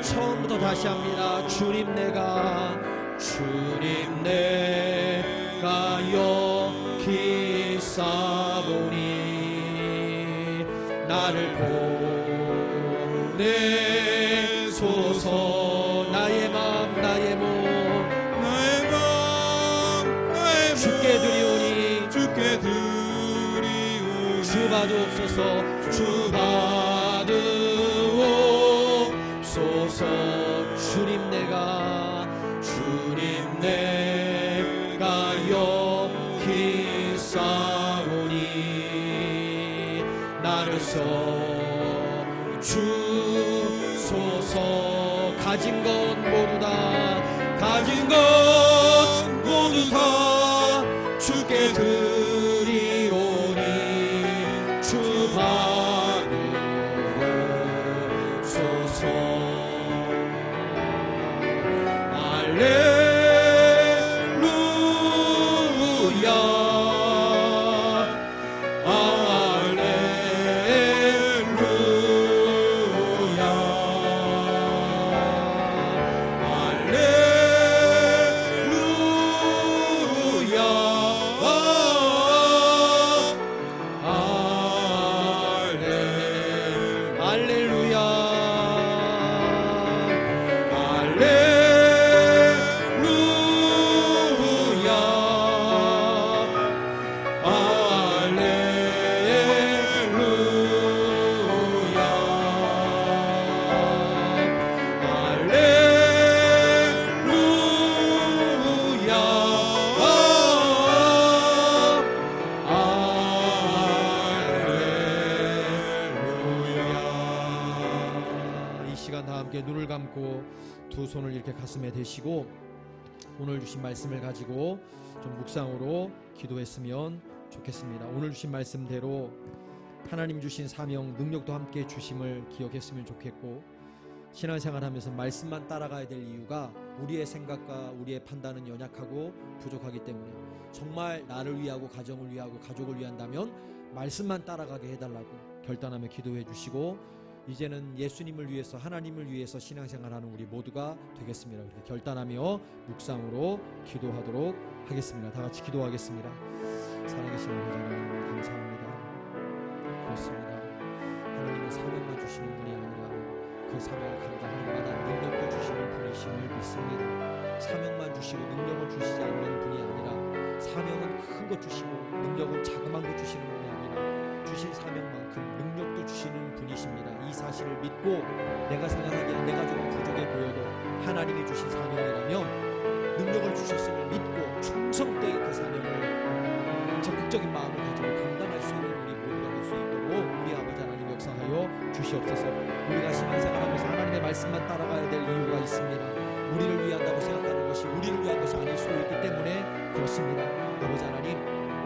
처음부터 다시 합니다. 주님 내가 여기 있사오니 나를 보내소서. 나의 마음 나의 몸 주께 드리오니 주 받으옵소서. 주 받으옵소서. 주님 내가 여기 있사오니 나를 써주소서. 가진 것 모두 다 주께 드리오니 주 받으옵소서. 눈을 감고 두 손을 이렇게 가슴에 대시고 오늘 주신 말씀을 가지고 좀 묵상으로 기도했으면 좋겠습니다. 오늘 주신 말씀대로 하나님 주신 사명, 능력도 함께 주심을 기억했으면 좋겠고 신앙생활하면서 말씀만 따라가야 될 이유가 우리의 생각과 우리의 판단은 연약하고 부족하기 때문에 정말 나를 위하고 가정을 위하고 가족을 위한다면 말씀만 따라가게 해달라고 결단하며 기도해 주시고 이제는 예수님을 위해서 하나님을 위해서 신앙생활하는 우리 모두가 되겠습니다. 그렇게 결단하며 묵상으로 기도하도록 하겠습니다. 다 같이 기도하겠습니다. 살아계신 하나님 감사합니다. 그렇습니다. 하나님은 사명만 주시는 분이 아니라 그 그 사명을 감당할 만한 능력도 주시는 분이심을 믿습니다. 사명만 주시고 능력을 주시지 않는 분이 아니라 사명은 큰 것 주시고 능력은 자그마한 것 주시는 분이 아니라 주신 사명만큼 능력도 주시는 분이십니다. 이 사실을 믿고 내가 생각하기에 내가 조금 부족해 보여도 하나님이 주신 사명이라면 능력을 주셨음을 믿고 충성되게 그 사명을 적극적인 마음을 가지고 감당할 수 있는 우리 모두가 될 수 있도록 우리 아버지 하나님 역사하여 주시옵소서. 우리가 신앙생활하면서 하나님의 말씀만 따라가야 될 이유가 있습니다. 우리를 위한다고 생각하는 것이 우리를 위한 것이 아닐 수도 있기 때문에 그렇습니다. 아버지 하나님,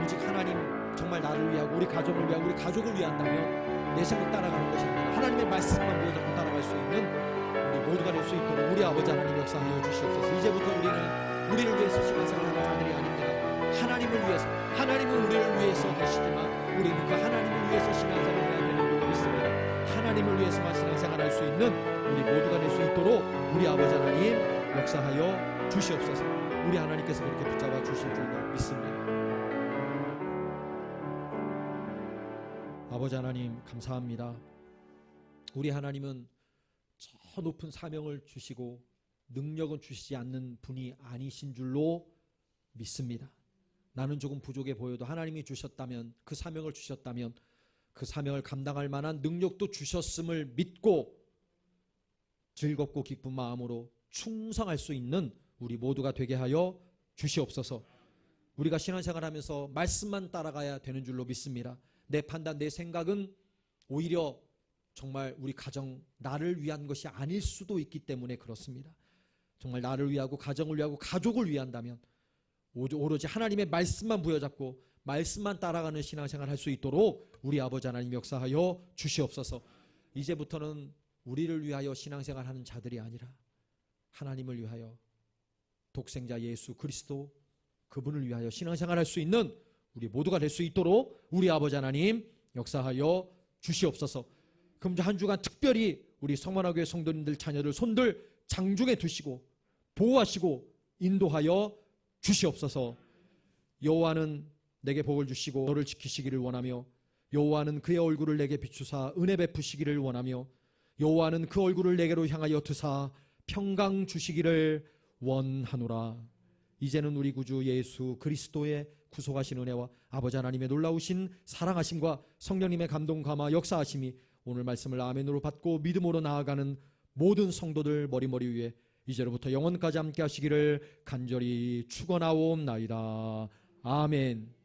오직 하나님 정말 나를 위하고 우리 가정을 위하고 우리 가족을 위한다면 내 생각 따라가는 것이 아니라 하나님의 말씀만 보여잡고 따라갈 수 있는 우리 모두가 될 수 있도록 우리 아버지 하나님 역사하여 주시옵소서. 이제부터 우리를 위해서 신앙생활하는 자들이 아닙니다. 하나님을 위해서, 하나님은 우리를 위해서 계시지만 우리는 그 하나님을 위해서 신앙생활해야 되는 줄 믿습니다. 하나님을 위해서만 신앙생활할 수 있는 우리 모두가 될 수 있도록 우리 아버지 하나님 역사하여 주시옵소서. 우리 하나님께서 그렇게 붙잡아 주실 줄로 믿습니다. 아버지 하나님 감사합니다. 우리 하나님은 저 높은 사명을 주시고 능력은 주시지 않는 분이 아니신 줄로 믿습니다. 나는 조금 부족해 보여도 하나님이 주셨다면, 그 사명을 주셨다면 그 사명을 감당할 만한 능력도 주셨음을 믿고 즐겁고 기쁜 마음으로 충성할 수 있는 우리 모두가 되게 하여 주시옵소서. 우리가 신앙생활하면서 말씀만 따라가야 되는 줄로 믿습니다. 내 판단, 내 생각은 오히려 정말 우리 가정, 나를 위한 것이 아닐 수도 있기 때문에 그렇습니다. 정말 나를 위하고 가정을 위하고 가족을 위한다면 오로지 하나님의 말씀만 부여잡고 말씀만 따라가는 신앙생활 할 수 있도록 우리 아버지 하나님 역사하여 주시옵소서. 이제부터는 우리를 위하여 신앙생활 하는 자들이 아니라 하나님을 위하여 독생자 예수 그리스도 그분을 위하여 신앙생활 할 수 있는 우리 모두가 될 수 있도록 우리 아버지 하나님 역사하여 주시옵소서. 그럼 한 주간 특별히 우리 성만화교회 성도님들 자녀들 손들 장중에 두시고 보호하시고 인도하여 주시옵소서. 여호와는 내게 복을 주시고 너를 지키시기를 원하며 여호와는 그의 얼굴을 내게 비추사 은혜 베푸시기를 원하며 여호와는 그 얼굴을 내게로 향하여 드사 평강 주시기를 원하노라. 이제는 우리 구주 예수 그리스도의 구속하신 은혜와 아버지 하나님의 놀라우신 사랑하심과 성령님의 감동 감화 역사하심이 오늘 말씀을 아멘으로 받고 믿음으로 나아가는 모든 성도들 머리머리 위에 이제로부터 영원까지 함께 하시기를 간절히 축원하옵나이다. 아멘.